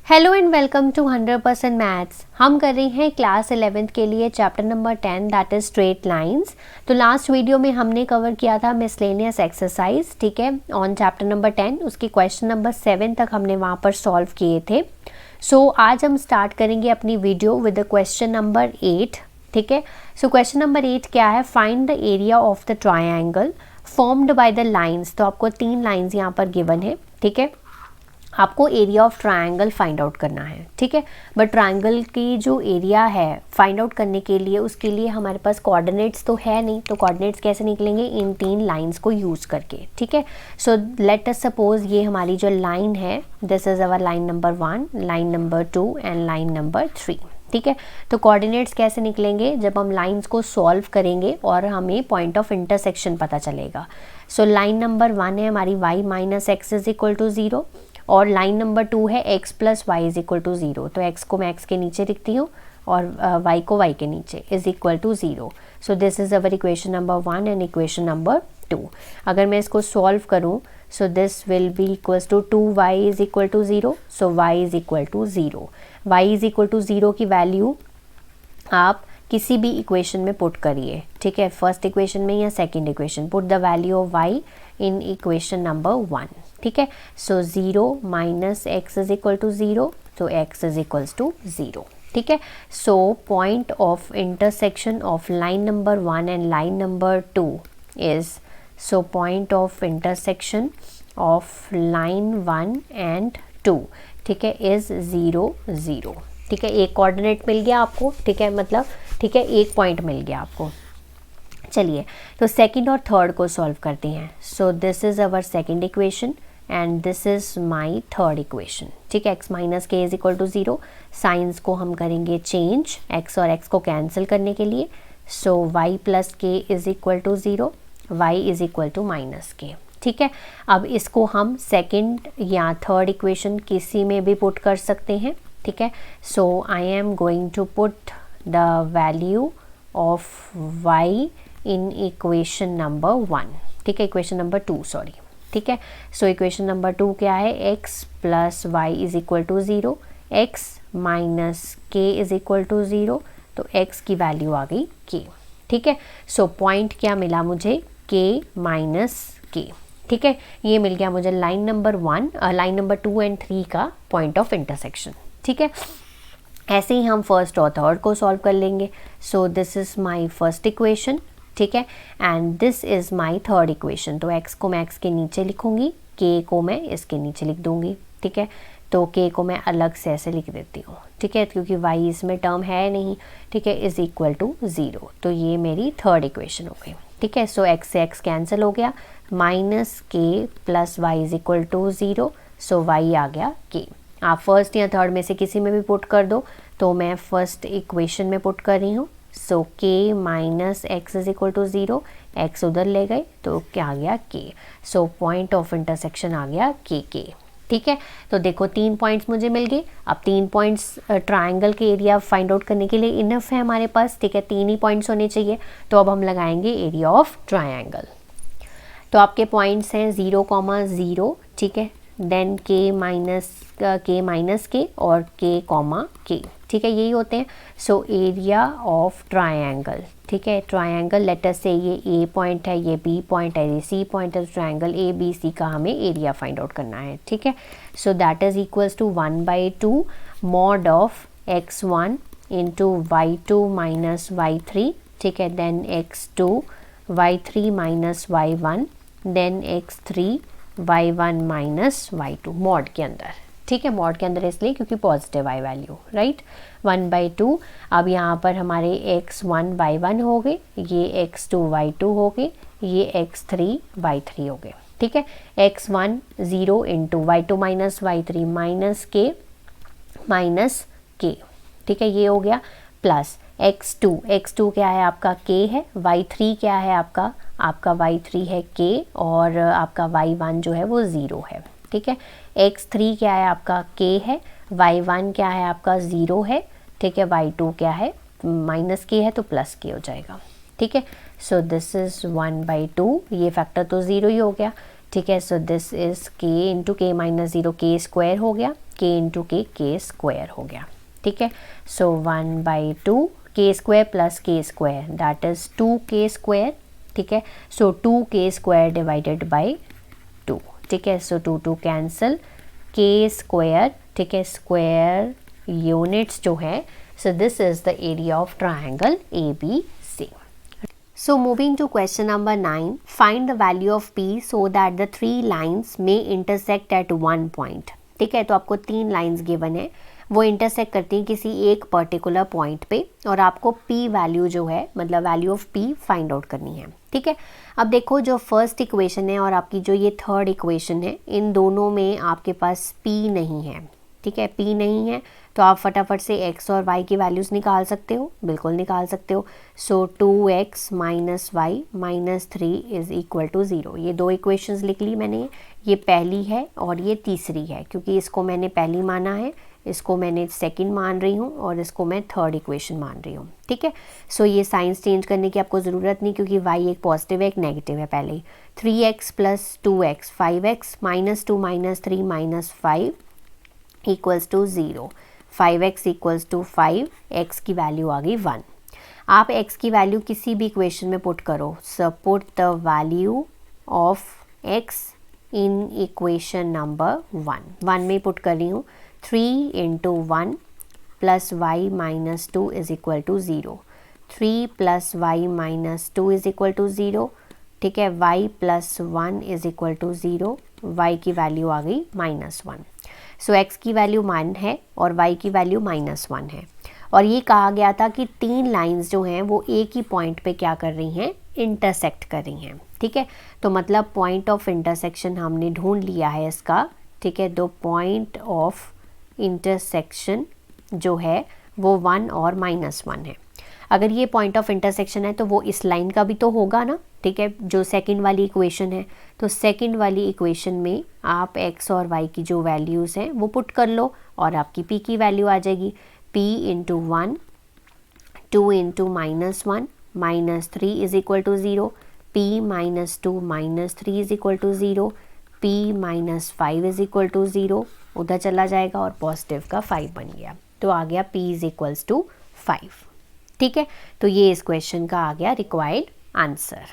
Hello and welcome to 100% maths. हम कर रहे हैं क्लास 11th के लिए chapter number 10 that is straight lines. तो लास्ट वीडियो में हमने कवर किया था मिसलेनियस एक्सरसाइज, ठीक है, ऑन चैप्टर नंबर 10। उसकी क्वेश्चन नंबर 7 तक हमने वहाँ पर सॉल्व किए थे। सो आज हम स्टार्ट करेंगे अपनी video with the question number 8, ठीक है। सो क्वेश्चन नंबर 8 क्या है? Find the area of the triangle formed by the lines. तो आपको 3 लाइन्स यहाँ पर गिवन है, ठीक है। आपको area of triangle find out करना है, ठीक है। बट ट्रायंगल की जो एरिया है फाइंड आउट करने के लिए, उसके लिए हमारे पास कोऑर्डिनेट्स तो है नहीं, तो कोऑर्डिनेट्स कैसे निकलेंगे? इन 3 लाइंस को यूज़ करके, ठीक है। सो लेट अस सपोज ये हमारी जो लाइन है, this is our line number 1, line number 2 and line number 3, ठीक है। तो कोऑर्डिनेट्स कैसे निकलेंगे? जब हम लाइंस को सॉल्व करेंगे और हमें पॉइंट ऑफ इंटरसेक्शन पता चलेगा। सो लाइन नंबर 1 है हमारी y minus x is equal to 0, और लाइन नंबर 2 है x plus y is equal to 0। तो x को मैं x के नीचे लिखती हूँ और y को y के नीचे is equal to 0। So this is our equation number 1 and equation number 2। अगर मैं इसको सॉल्व करूँ, so this will be equals to 2y is equal to 0। So y is equal to 0। y is equal to 0 की value आप किसी भी equation में put करिए, ठीक है। फर्स्ट इक्वेशन में या second equation, put the value of y in equation number 1, ठीक है। So 0 minus x is equal to 0, तो x इज इक्वल्स टू 0, ठीक है। So point of intersection of line number 1 and line number 2 is, so point of intersection of line 1 and 2, ठीक है, is 0 0, ठीक है। एक कोऑर्डिनेट मिल गया आपको, ठीक है, मतलब ठीक है, एक पॉइंट मिल गया आपको। चलिए, तो सेकंड और थर्ड को सॉल्व करते हैं। So this is our second equation and this is my third equation, ठीक है। x minus k is equal to 0, signs को हम करेंगे चेंज x और x को कैंसिल करने के लिए। So y plus k is equal to 0, y is equal to minus k, ठीक है। अब इसको हम सेकंड या थर्ड इक्वेशन किसी में भी पुट कर सकते हैं, ठीक है। So I am going to put the value of y in equation number 1, ठीक है, इक्वेशन नंबर 2 सॉरी, ठीक है। सो इक्वेशन नंबर 2 क्या है? x plus y is equal to 0, x minus k is equal to 0, तो x की value आ गई k, ठीक है। सो पॉइंट क्या मिला मुझे? k माइनस के, ठीक है। ये मिल गया मुझे line number 1, line number 2 and 3 का पॉइंट ऑफ इंटरसेक्शन, ठीक है। ऐसे ही हम फर्स्ट और थर्ड को सॉल्व कर लेंगे। सो this is my first equation, ठीक है, and this is my third equation. तो x को मैं x के नीचे लिखूंगी, k को मैं इसके नीचे लिख दूंगी, ठीक है। तो k को मैं अलग से ऐसे लिख देती हूँ, ठीक है, क्योंकि y इसमें टर्म है नहीं, ठीक है, इज इक्वल टू 0। तो ये मेरी थर्ड इक्वेशन हो गई, ठीक है। सो x से x कैंसिल हो गया, minus k plus y is equal to 0, so y आ गया k। आप फर्स्ट या थर्ड में से किसी में भी पुट कर दो, तो मैं फर्स्ट इक्वेशन में पुट कर रही हूँ। So k minus x is equal to 0, x उधर ले गए तो क्या आ गया? k। So point of intersection आ गया k, ठीक है। तो देखो 3 पॉइंट्स मुझे मिल गए। अब 3 पॉइंट्स ट्रायंगल के एरिया फाइंड आउट करने के लिए इनफ है हमारे पास, ठीक है, 3 ही पॉइंट्स होने चाहिए। तो अब हम लगाएंगे एरिया ऑफ ट्रायंगल। तो आपके पॉइंट्स हैं 0, 0, ठीक है, देन k माइनस के और k, k, ठीक है, यही होते हैं। सो एरिया ऑफ ट्रायंगल, ठीक है, ट्रायंगल लेटर से ये a पॉइंट है, ये b पॉइंट है, ये c पॉइंट है। ट्रायंगल ए बी सी का हमें एरिया फाइंड आउट करना है, ठीक है। So that is equals to 1/2 mod of x1 into y2 minus y3, ठीक है, then x2 y3 minus y1, then x3 y1 minus y2 mod के अंदर, ठीक है। मॉड के अंदर इसलिए क्योंकि पॉजिटिव आई वैल्यू, राइट, 1/2। अब यहाँ पर हमारे x1 y1 हो गए, ये x2 y2 हो गए, ये x3 y3 हो गए, ठीक है। x1 0 into y2 minus y3 minus k, ठीक है, ये हो गया, प्लस x2 क्या है आपका? k है, y3 क्या है आपका y3 है k, और आपका y1 जो है वो 0 है, ठीक है। x3 क्या है आपका? k है, y1 क्या है आपका? 0 है, ठीक है, y2 क्या है? माइनस k है, तो प्लस k हो जाएगा, ठीक है। सो दिस इज 1/2, ये फैक्टर तो 0 ही हो गया, ठीक है। So this is k into के माइनस 0, के स्क्वायर हो गया, के इंटू के स्क्वायर हो गया, ठीक है। सो 1/2 के स्क्वायर प्लस के square that is 2k square, ठीक है। सो 2k स्क्वायर डिवाइडेड बाई 2, ठीक है। सो 2 कैंसिल, के स्क्वायर, ठीक है, स्क्वायर यूनिट्स जो है, so this is the area of triangle ABC. So moving to question number 9, find the value of P so that the three lines may intersect at one point. ठीक है, तो आपको 3 lines given है, वो intersect करती हैं किसी एक पर्टिकुलर पॉइंट पे और आपको P वैल्यू जो है, मतलब value of P find out करनी है, ठीक है। अब देखो जो फर्स्ट इक्वेशन है और आपकी जो ये थर्ड इक्वेशन है, इन दोनों में आपके पास P नहीं है, ठीक है। P नहीं है तो आप फटाफट से x और y की वैल्यूज़ निकाल सकते हो, बिल्कुल निकाल सकते हो। सो 2x minus y minus 3 is equal to 0। ये 2 इक्वेशंस लिख ली मैंने, ये पहली है और ये तीसरी है, क्योंकि इसको मैंने पहली माना है, इसको मैंने सेकंड मान रही हूँ और इसको मैं थर्ड इक्वेशन मान रही हूँ, ठीक है। सो ये साइंस चेंज करने की आपको ज़रूरत नहीं, क्योंकि y एक पॉजिटिव है एक नेगेटिव है पहले ही। 3x plus 2x 5x minus 2 minus 3 minus 5 equals to 0। 5x equals to 5, x की वैल्यू आ गई 1। आप x की वैल्यू किसी भी इक्वेशन में पुट करो, so put the value of x in equation number 1 में पुट कर रही हूँ। 3 into 1 plus y minus 2 is equal to 0। 3 plus y minus 2 is equal to 0, ठीक है। y plus 1 is equal to 0, y की value आ गई -1। सो x की वैल्यू 1 है और y की वैल्यू -1 है। और ये कहा गया था कि 3 लाइंस जो हैं वो एक ही पॉइंट पे क्या कर रही हैं, इंटरसेक्ट कर रही हैं, ठीक है। तो मतलब पॉइंट ऑफ इंटरसेक्शन हमने ढूंढ लिया है इसका, ठीक है। दो पॉइंट ऑफ इंटरसेक्शन जो है वो 1 और -1 है। अगर ये पॉइंट ऑफ इंटरसेक्शन है तो वो इस लाइन का भी तो होगा ना, ठीक है, जो सेकंड वाली इक्वेशन है। तो सेकंड वाली इक्वेशन में आप x और y की जो वैल्यूज़ हैं वो पुट कर लो और आपकी p की वैल्यू आ जाएगी। p into 1, 2 into -1 minus 3 is equal to 0, p minus 2 minus 3 is equal to 0, p minus 5 is equal to 0, उधर चला जाएगा और पॉजिटिव का 5 बन गया, तो आ गया p इज इक्वल्स टू 5, ठीक है। तो ये इस क्वेश्चन का आ गया रिक्वायर्ड आंसर।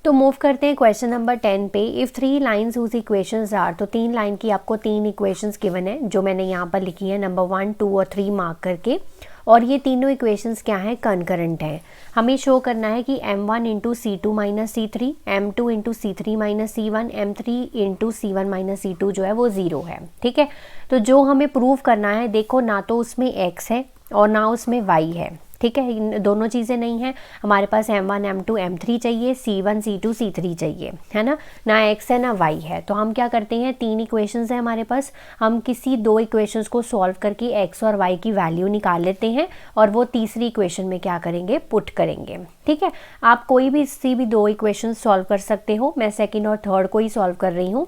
तो मूव करते हैं क्वेश्चन नंबर 10 पे। If 3 lines whose equations are, तो 3 लाइन की आपको 3 इक्वेशंस गिवन है जो मैंने यहाँ पर लिखी है नंबर 1, 2 और 3 मार्क करके। और ये तीनों इक्वेशंस क्या हैं, कंकरेंट हैं। हमें शो करना है कि m1 into C2 minus C3, m2 into C3 minus C1, m3 into C1 minus C2 जो है वो 0 है, ठीक है। तो जो हमें प्रूव करना है, देखो ना तो उसमें x है और ना उसमें y है, ठीक है। इन दोनों चीज़ें नहीं हैं, हमारे पास m1 m2 m3 चाहिए, C1 C2 C3 चाहिए, है ना x है ना y है। तो हम क्या करते हैं, 3 इक्वेशंस हैं हमारे पास, हम किसी 2 इक्वेशंस को सॉल्व करके x और y की वैल्यू निकाल लेते हैं और वो तीसरी इक्वेशन में क्या करेंगे, पुट करेंगे, ठीक है। आप कोई भी सी भी 2 इक्वेशन सॉल्व कर सकते हो, मैं सेकेंड और थर्ड को ही सॉल्व कर रही हूँ,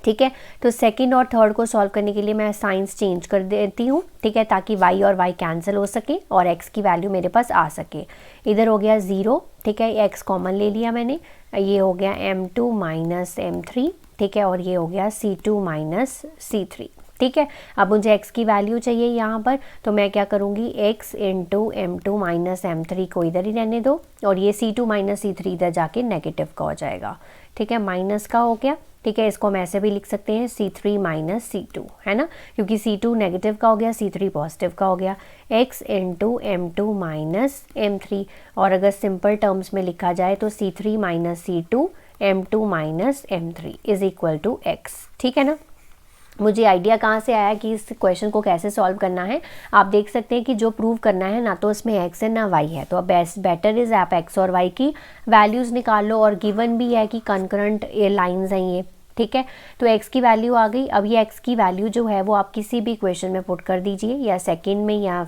ठीक है। तो सेकंड और थर्ड को सॉल्व करने के लिए मैं साइंस चेंज कर देती हूँ, ठीक है, ताकि y और y कैंसिल हो सके और x की वैल्यू मेरे पास आ सके। इधर हो गया 0, ठीक है, x कॉमन ले लिया मैंने, ये हो गया m2 माइनस m3, ठीक है, और ये हो गया C2 माइनस C3, ठीक है। अब मुझे x की वैल्यू चाहिए यहाँ पर, तो मैं क्या करूँगी, x into m2 minus m3 को इधर ही रहने दो और ये C2 माइनस C3 इधर जाके नेगेटिव का हो जाएगा, ठीक है, माइनस का हो गया, ठीक है। इसको हम ऐसे भी लिख सकते हैं C3 माइनस C2, है ना, क्योंकि C2 नेगेटिव का हो गया, C3 पॉजिटिव का हो गया। x into m2 minus m3, और अगर सिंपल टर्म्स में लिखा जाए तो C3 minus C2 m2 minus m3 is equal to x, ठीक है ना। मुझे आइडिया कहाँ से आया कि इस क्वेश्चन को कैसे सॉल्व करना है। आप देख सकते हैं कि जो प्रूव करना है ना तो उसमें x है ना y है, तो अब बेटर इज़ आप x और y की वैल्यूज़ निकाल लो, और गिवन भी है कि कंकरेंट लाइंस हैं ये, ठीक है। तो x की वैल्यू आ गई। अब ये x की वैल्यू जो है वो आप किसी भी इक्वेशन में पुट कर दीजिए, या सेकंड में या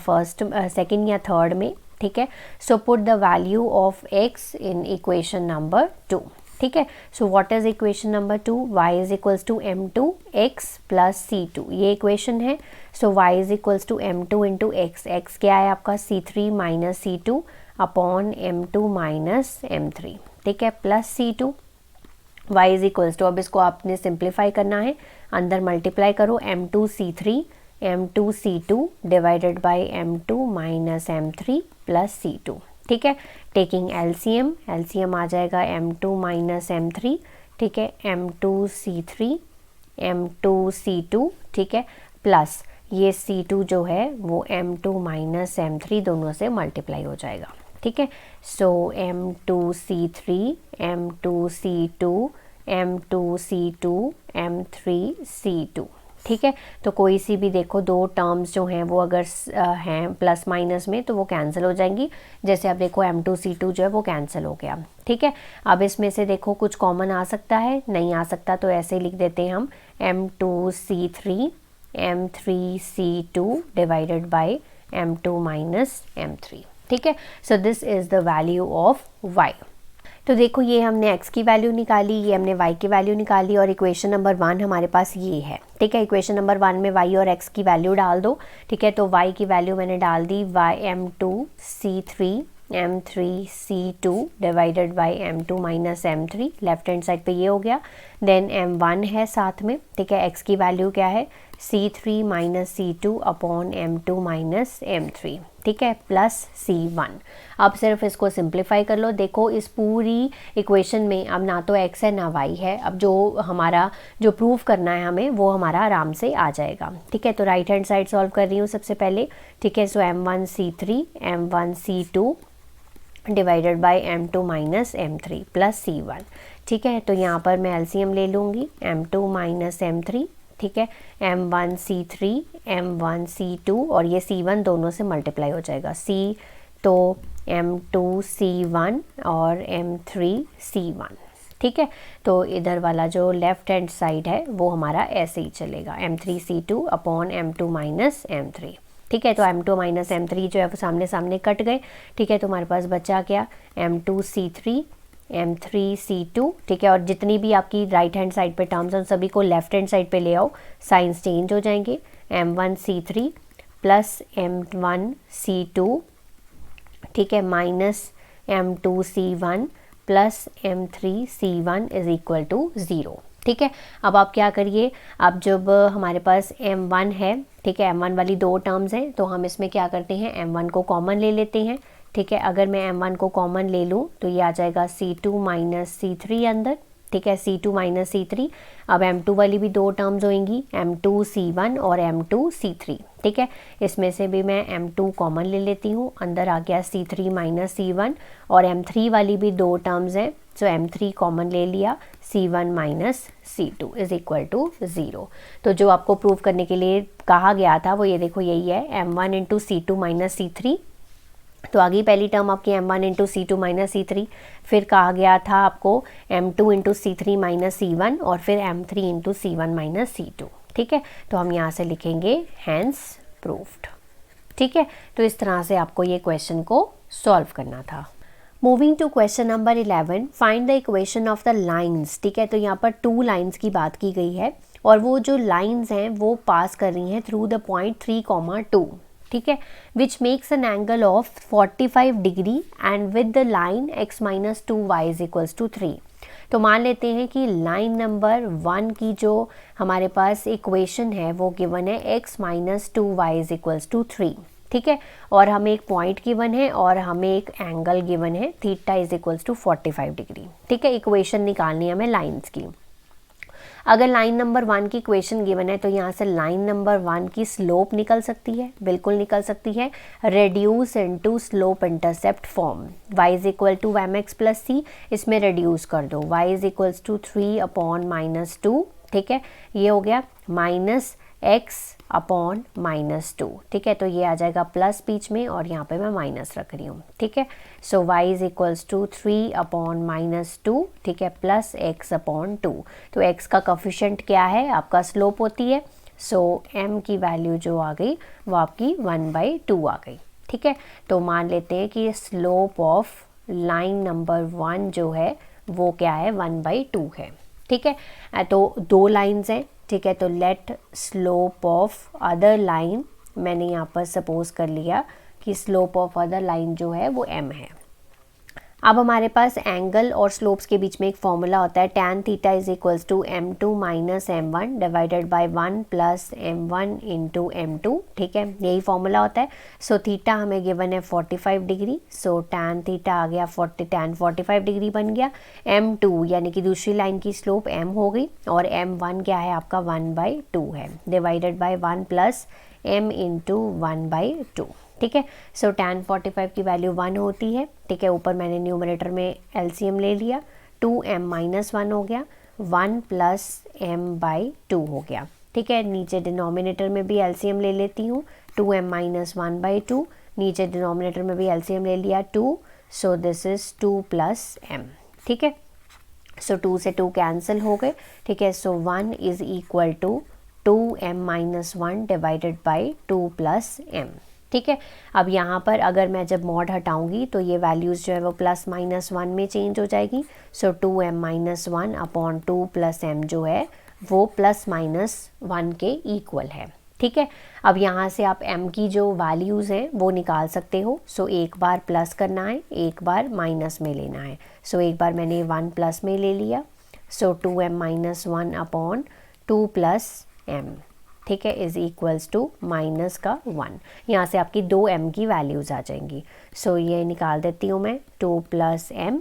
सेकंड या थर्ड में, ठीक है। So put the value of x in equation number 2, ठीक है। So what is equation number 2, y is equals to m2 x plus C2, ये इक्वेशन है। सो y is equals to m2 into x, x क्या है आपका C3 minus C2 upon m2 minus m3, ठीक है, plus C2, y is equals to, अब इसको आपने सिंप्लीफाई करना है, अंदर मल्टीप्लाई करो m2c3 divided by m2 minus m3 plus c2, ठीक है। टेकिंग एलसीएम आ जाएगा m2 माइनस m3, ठीक है, m2c2, ठीक है, प्लस ये c2 जो है वो m2 माइनस m3 दोनों से मल्टीप्लाई हो जाएगा, ठीक है। सो m2c3 m2c2 m3c2, ठीक है। तो कोई सी भी देखो दो टर्म्स जो हैं वो अगर हैं प्लस माइनस में तो वो कैंसिल हो जाएंगी। जैसे अब देखो m2c2 जो है वो कैंसिल हो गया, ठीक है। अब इसमें से देखो कुछ कॉमन आ सकता है, नहीं आ सकता, तो ऐसे ही लिख देते हैं हम m2c3 m3c2 divided by m2 minus m3, ठीक है। So this is the value of y। तो देखो ये हमने x की वैल्यू निकाली, ये हमने y की वैल्यू निकाली और इक्वेशन नंबर 1 हमारे पास ये है, ठीक है। इक्वेशन नंबर 1 में y और x की वैल्यू डाल दो, ठीक है। तो y की वैल्यू मैंने डाल दी m2c3 m3c2 divided by m2 minus m3, left hand side पे ये हो गया। देन m1 है साथ में, ठीक है। x की वैल्यू क्या है c3 minus c2 upon m2 minus m3, ठीक है, प्लस c1। अब सिर्फ इसको सिंप्लीफाई कर लो। देखो इस पूरी इक्वेशन में अब ना तो x है ना y है, अब जो हमारा जो प्रूफ करना है हमें वो हमारा आराम से आ जाएगा, ठीक है। तो राइट हैंड साइड सॉल्व कर रही हूँ सबसे पहले, ठीक है। सो m1c3 m1c2 divided by m2 minus m3 plus c1, ठीक है। तो यहाँ पर मैं एलसीएम ले लूँगी m2 माइनस m3, ठीक है, m1c3 m1c2 और ये c1 दोनों से मल्टीप्लाई हो जाएगा, c तो m2c1 और m3c1, ठीक है। तो इधर वाला जो लेफ्ट हैंड साइड है वो हमारा ऐसे ही चलेगा, m3c2 upon m2 minus m3, ठीक है। तो m2 माइनस m3 जो है वो सामने सामने कट गए, ठीक है। तो हमारे पास बचा क्या m2c3 m3c2, ठीक है। और जितनी भी आपकी राइट हैंड साइड पे टर्म्स हैं सभी को लेफ्ट हैंड साइड पे ले आओ, साइंस चेंज हो जाएंगे, m1c3 प्लस m1c2, ठीक है, minus m2c1 plus m3c1 is equal to 0, ठीक है। अब आप क्या करिए, अब जब हमारे पास m1 है, ठीक है, m1 वाली दो टर्म्स हैं तो हम इसमें क्या करते हैं m1 को कॉमन ले लेते हैं, ठीक है। अगर मैं m1 को कॉमन ले लूँ तो ये आ जाएगा c2 माइनस c3 अंदर, ठीक है, c2 माइनस c3। अब m2 वाली भी दो टर्म्स होंगी m2c1 और m2c3, ठीक है। इसमें से भी मैं m2 कॉमन ले लेती हूँ, अंदर आ गया c3 माइनस c1 और m3 वाली भी दो टर्म्स हैं, सो m3 कॉमन ले लिया, c1 minus c2 is equal to 0। तो जो आपको प्रूव करने के लिए कहा गया था वो ये देखो यही है, m1 into c2 minus c3। तो आगे पहली टर्म आपकी m1 into c2 minus c3, फिर कहा गया था आपको m2 into c3 minus c1 और फिर m3 into c1 minus c2, ठीक है। तो हम यहाँ से लिखेंगे हैंस प्रूव्ड, ठीक है। तो इस तरह से आपको ये क्वेश्चन को सॉल्व करना था। Moving to question number 11, find the equation of the lines, ठीक है। तो यहाँ पर 2 लाइन्स की बात की गई है और वो जो लाइन्स हैं वो पास कर रही हैं थ्रू द पॉइंट 3,2, ठीक है, which makes an angle of 45 degree and with the line x minus 2y is equals to 3। तो मान लेते हैं कि लाइन नंबर 1 की जो हमारे पास इक्वेशन है वो गिवन है x minus 2y is equals to 3, ठीक है। और हमें एक पॉइंट गिवन है और हमें एक एंगल गिवन है theta is equals to 45 degree, ठीक है। इक्वेशन निकालनी है हमें लाइन्स की। अगर लाइन नंबर 1 की इक्वेशन गिवन है तो यहाँ से लाइन नंबर 1 की स्लोप निकल सकती है, बिल्कुल निकल सकती है, reduce into slope intercept form, y is equal to mx plus c, इसमें रेड्यूस कर दो, y is equals to 3 upon minus 2, ठीक है, ये हो गया माइनस x अपॉन माइनस 2, ठीक है। तो ये आ जाएगा प्लस बीच में और यहाँ पे मैं माइनस रख रही हूँ, ठीक है। सो y is equals to 3 upon minus 2, ठीक है, प्लस x अपॉन 2। तो x का कोफिशिएंट क्या है, आपका स्लोप होती है, सो m की वैल्यू जो आ गई वो आपकी 1/2 आ गई, ठीक है। तो मान लेते हैं कि स्लोप ऑफ लाइन नंबर 1 जो है वो क्या है 1/2 है, ठीक है। तो 2 लाइन्स हैं, ठीक है। तो let slope of other line, मैंने यहाँ पर सपोज कर लिया कि स्लोप ऑफ अदर लाइन जो है वो m है। अब हमारे पास एंगल और स्लोप्स के बीच में एक फॉर्मूला होता है, tan theta is equals to m2 minus m1 divided by 1 plus m1 into m2, ठीक है, यही फॉर्मूला होता है। सो थीटा हमें गिवन है 45 डिग्री, सो tan थीटा आ गया tan 45 डिग्री बन गया। m2 यानी कि दूसरी लाइन की स्लोप m हो गई, और m1 क्या है आपका 1/2 है, divided by 1 plus m into 1/2, ठीक है। सो tan 45 की वैल्यू 1 होती है, ठीक है। ऊपर मैंने न्यूमरेटर में एलसीएम ले लिया, 2m माइनस 1 हो गया, 1 प्लस m/2 हो गया, ठीक है। नीचे डिनोमिनेटर में भी एलसीएम ले लेती हूँ, 2m माइनस 1/2, नीचे डिनोमिनेटर में भी एलसीएम ले लिया 2, so this is 2 plus m, ठीक है। सो 2 से 2 कैंसिल हो गए, ठीक है। So 1 is equal to 2m minus 1 divided by 2 plus m, ठीक है। अब यहाँ पर अगर मैं जब मॉड हटाऊंगी तो ये वैल्यूज़ जो है वो प्लस माइनस 1 में चेंज हो जाएगी। सो 2m minus 1 upon 2 plus m जो है वो प्लस माइनस 1 के इक्वल है, ठीक है। अब यहाँ से आप m की जो वैल्यूज़ हैं वो निकाल सकते हो। सो एक बार प्लस करना है, एक बार माइनस में लेना है। सो एक बार मैंने 1 प्लस में ले लिया, सो 2m minus 1 upon 2 plus m, ठीक है, इज इक्वल्स टू माइनस का 1। यहाँ से आपकी 2m की वैल्यूज़ आ जाएंगी। सो ये निकाल देती हूँ मैं, 2 plus m,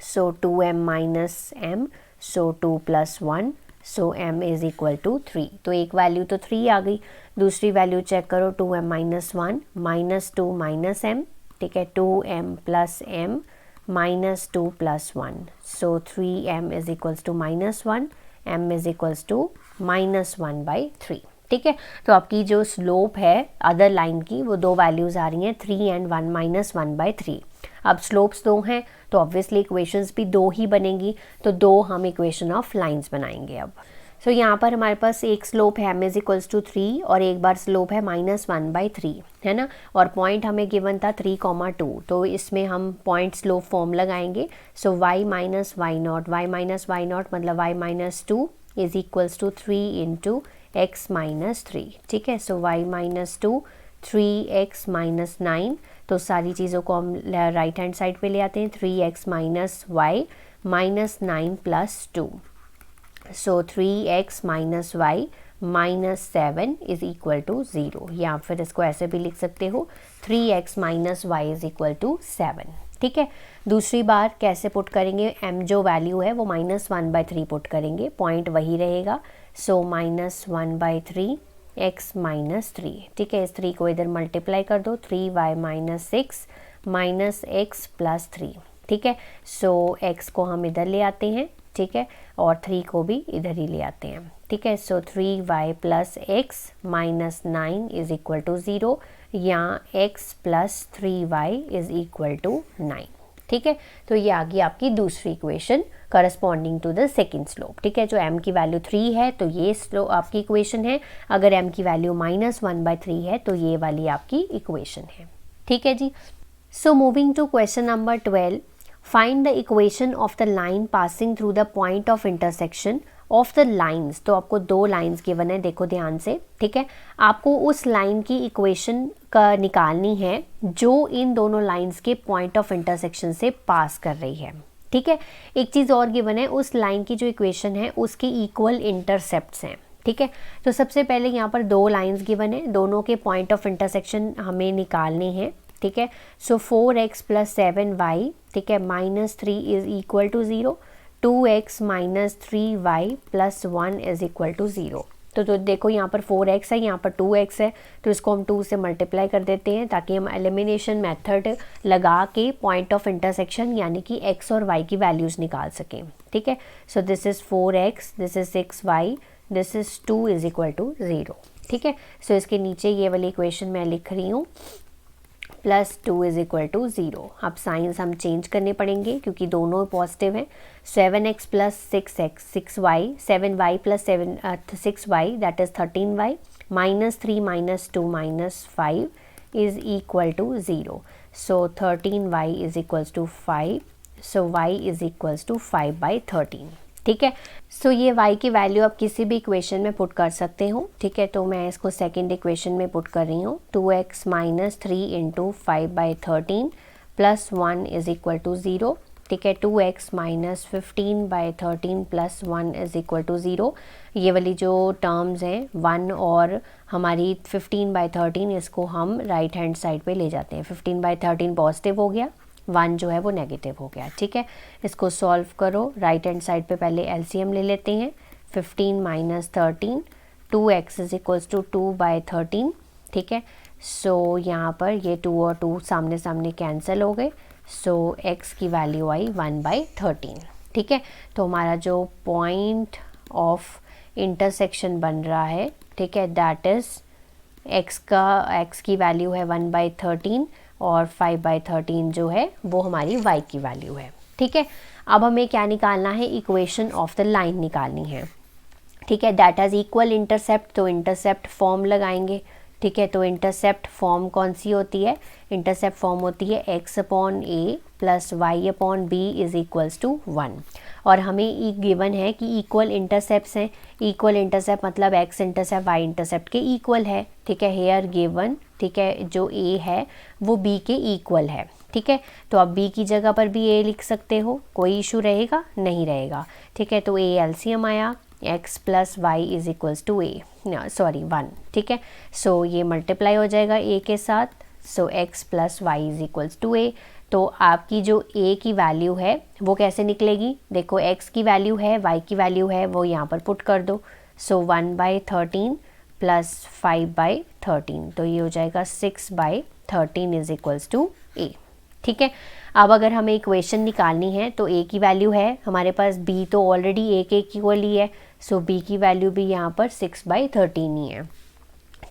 so 2m minus m, so 2 plus 1, so m is equal to 3। तो एक वैल्यू तो 3 आ गई, दूसरी वैल्यू चेक करो, 2m minus 1 minus 2 minus m, ठीक है, 2m plus m minus 2 plus 1, so 3m is equals to minus 1, m is equals to minus 1/3, ठीक है। तो आपकी जो स्लोप है अदर लाइन की वो दो वैल्यूज़ आ रही हैं, 3 एंड 1 माइनस 1/3। अब स्लोप्स दो हैं तो ऑब्वियसली इक्वेशंस भी दो ही बनेंगी, तो दो हम इक्वेशन ऑफ लाइंस बनाएंगे अब। सो यहाँ पर हमारे पास एक स्लोप है m इज इक्वल्स टू 3 और एक बार स्लोप है माइनस 1/3, है ना, और पॉइंट हमें गिवन था 3,2, तो इसमें हम पॉइंट स्लोप फॉर्म लगाएंगे। So y minus y not, y minus y not मतलब y minus 2 is equals to 3 into x minus 3, ठीक है। सो y माइनस 2 3x माइनस 9, तो सारी चीज़ों को हम राइट हैंड साइड पे ले आते हैं, 3x minus y minus 9 plus 2, so 3x minus y minus 7 is equal to 0, या फिर इसको ऐसे भी लिख सकते हो 3x minus y is equal to 7, ठीक है। दूसरी बार कैसे पुट करेंगे, m जो वैल्यू है वो माइनस 1/3 पुट करेंगे, पॉइंट वही रहेगा। सो माइनस 1/3 x माइनस 3, ठीक है, इस 3 को इधर मल्टीप्लाई कर दो, 3y minus 6 minus x plus 3, ठीक है। सो x को हम इधर ले आते हैं, ठीक है, और 3 को भी इधर ही ले आते हैं, ठीक है। So 3y plus x minus 9 is equal to 0, या x plus 3y is equal to 9, ठीक है। तो ये आ गई आपकी दूसरी equation corresponding to the second slope, ठीक है। जो m की वैल्यू 3 है तो ये स्लोप आपकी इक्वेशन है, अगर m की वैल्यू माइनस 1/3 है तो ये वाली आपकी इक्वेशन है, ठीक है ji. So moving to question number 12, find the equation of the line passing through the point of intersection of the lines. तो आपको दो लाइन्स गिवन है, देखो ध्यान से, ठीक है। आपको उस लाइन की इक्वेशन का निकालनी है जो इन दोनों लाइन्स के पॉइंट ऑफ इंटरसेक्शन से पास कर रही है, ठीक है। एक चीज़ और गिवन है, उस लाइन की जो इक्वेशन है उसके इक्वल इंटरसेप्ट्स हैं, ठीक है। तो सबसे पहले यहाँ पर दो लाइन्स गिवन है, दोनों के पॉइंट ऑफ इंटरसेक्शन हमें निकालने हैं, ठीक है। सो 4x प्लस 7y, ठीक है, minus 3 is equal to 0, 2x minus 3y plus 1 is equal to 0। तो देखो यहाँ पर 4x है, यहाँ पर 2x है, तो इसको हम 2 से मल्टीप्लाई कर देते हैं ताकि हम एलिमिनेशन मेथड लगा के पॉइंट ऑफ इंटरसेक्शन यानी कि x और y की वैल्यूज़ निकाल सकें, ठीक है। So this is 4x, this is 6y, this is 2 is equal to 0, ठीक है। सो इसके नीचे ये वाली इक्वेशन मैं लिख रही हूँ, प्लस 2 इज इक्वल टू 0। अब साइंस हम चेंज करने पड़ेंगे क्योंकि दोनों पॉजिटिव हैं। 7x plus 6x 6y, 7y plus 6y that is 13y, minus 3 minus 2 minus 5 is equal to 0। So 13y is equals to 5, so y is equals to 5/13, ठीक है। सो ये y की वैल्यू आप किसी भी इक्वेशन में पुट कर सकते हो, ठीक है। तो मैं इसको सेकंड इक्वेशन में पुट कर रही हूँ, 2x minus 3 into 5/13 plus 1 is equal to 0, ठीक है। 2x minus 15/13 plus 1 is equal to 0। ये वाली जो टर्म्स हैं 1 और हमारी 15/13, इसको हम राइट हैंड साइड पे ले जाते हैं। 15/13 पॉजिटिव हो गया, 1 जो है वो नेगेटिव हो गया, ठीक है। इसको सॉल्व करो, राइट हैंड साइड पे पहले एलसीएम ले लेते हैं। 15 minus 13, 2x is equals to 2/13, ठीक है। सो यहाँ पर ये 2 और 2 सामने सामने कैंसिल हो गए, सो x की वैल्यू आई 1/13, ठीक है। तो हमारा जो पॉइंट ऑफ इंटरसेक्शन बन रहा है, ठीक है, दैट इज़ x की वैल्यू है 1/13 और 5/13 जो है वो हमारी y की वैल्यू है, ठीक है। अब हमें क्या निकालना है, इक्वेशन ऑफ द लाइन निकालनी है, ठीक है। दैट हैज़ इक्वल इंटरसेप्ट, तो इंटरसेप्ट फॉर्म लगाएंगे, ठीक है। तो इंटरसेप्ट फॉर्म कौन सी होती है, इंटरसेप्ट फॉर्म होती है x/a plus y/b is equals to 1। और हमें गिवन है कि इक्वल इंटरसेप्ट्स हैं, इक्वल इंटरसेप्ट मतलब x इंटरसेप्ट y इंटरसेप्ट के इक्वल है, ठीक है। हेयर गिवन, ठीक है, जो a है वो b के इक्वल है, ठीक है। तो आप b की जगह पर भी a लिख सकते हो, कोई इशू रहेगा नहीं रहेगा, ठीक है। तो a एलसीएम आया, x plus y is equals to a, sorry 1, ठीक है। सो ये मल्टीप्लाई हो जाएगा a के साथ, so x plus y is equals to a। तो आपकी जो a की वैल्यू है वो कैसे निकलेगी, देखो x की वैल्यू है, y की वैल्यू है, वो यहाँ पर पुट कर दो। सो 1/13 प्लस 5/13, तो ये हो जाएगा 6/13 इज इक्वल्स टू a, ठीक है। अब अगर हमें इक्वेशन निकालनी है तो a की वैल्यू है हमारे पास, b तो ऑलरेडी a के इक्वल ही है, सो b की वैल्यू भी यहाँ पर 6/13 ही है,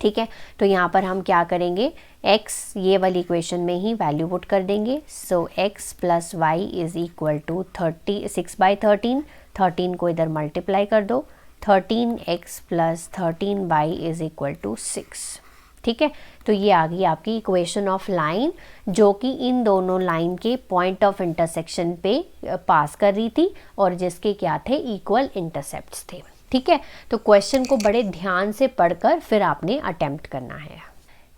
ठीक है। तो यहाँ पर हम क्या करेंगे, x ये वाली इक्वेशन में ही वैल्यू पुट कर देंगे। So x plus y is equal to 6/13, 13 को इधर मल्टीप्लाई कर दो, 13x plus 13y is equal to 6, ठीक है। तो ये आ गई आपकी इक्वेशन ऑफ लाइन, जो कि इन दोनों लाइन के पॉइंट ऑफ इंटरसेक्शन पे पास कर रही थी और जिसके क्या थे, इक्वल इंटरसेप्ट्स थे, ठीक है। तो क्वेश्चन को बड़े ध्यान से पढ़कर फिर आपने अटेम्प्ट करना है।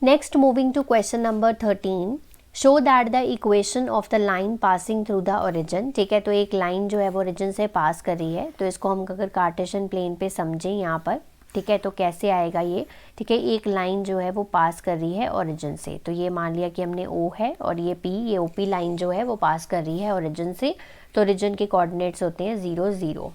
Next moving to question number 13, show that the equation of the line passing through the origin, ठीक है। तो एक लाइन जो है वो ओरिजिन से पास कर रही है, तो इसको हम अगर कार्टेशियन प्लेन पे समझें यहाँ पर, ठीक है, तो कैसे आएगा ये, ठीक है। एक लाइन जो है वो पास कर रही है ओरिजिन से, तो ये मान लिया कि हमने O है और ये P, ये OP लाइन जो है वो पास कर रही है ओरिजिन से, तो ओरिजिन के कोऑर्डिनेट्स होते हैं 0 0।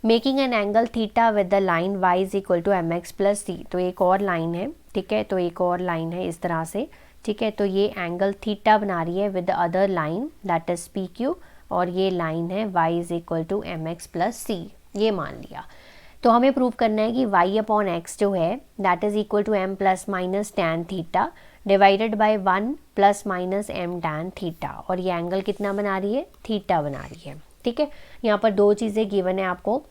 Making an angle theta with the line y is equal to mx plus c, तो एक और लाइन है, ठीक है। तो एक और लाइन है इस तरह से, ठीक है। तो ये एंगल थीटा बना रही है with the other line that is PQ, और ये लाइन है y is equal to mx plus c, ये मान लिया। तो हमें प्रूव करना है कि y/x जो है that is equal to m plus minus tan theta divided by 1 plus minus m tan theta, और ये एंगल कितना बना रही है, थीटा बना रही है, ठीक है। यहाँ पर दो चीज़ें गिवन है आपको,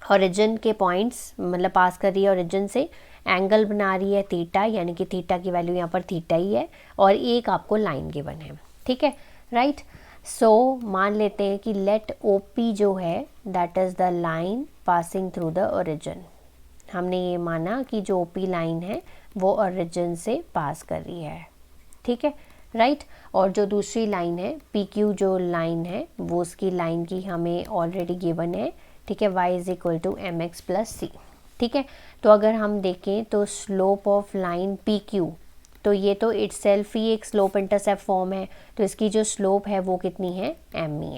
ओरिजिन के पॉइंट्स मतलब पास कर रही है ओरिजिन से, एंगल बना रही है थीटा, यानी कि थीटा की वैल्यू यहाँ पर थीटा ही है, और एक आपको लाइन गिवन है, ठीक है, राइट। सो मान लेते हैं कि लेट OP जो है that is the line passing through the origin, हमने ये माना कि जो OP लाइन है वो ओरिजिन से पास कर रही है, ठीक है, राइट। और जो दूसरी लाइन है PQ जो लाइन है वो उसकी लाइन की हमें ऑलरेडी गिवन है, ठीक है, y is equal to mx plus c, ठीक है। तो अगर हम देखें तो स्लोप ऑफ लाइन PQ, तो ये तो इटसेल्फ ही एक स्लोप इंटरसेप्ट फॉर्म है, तो इसकी जो स्लोप है वो कितनी है, m ही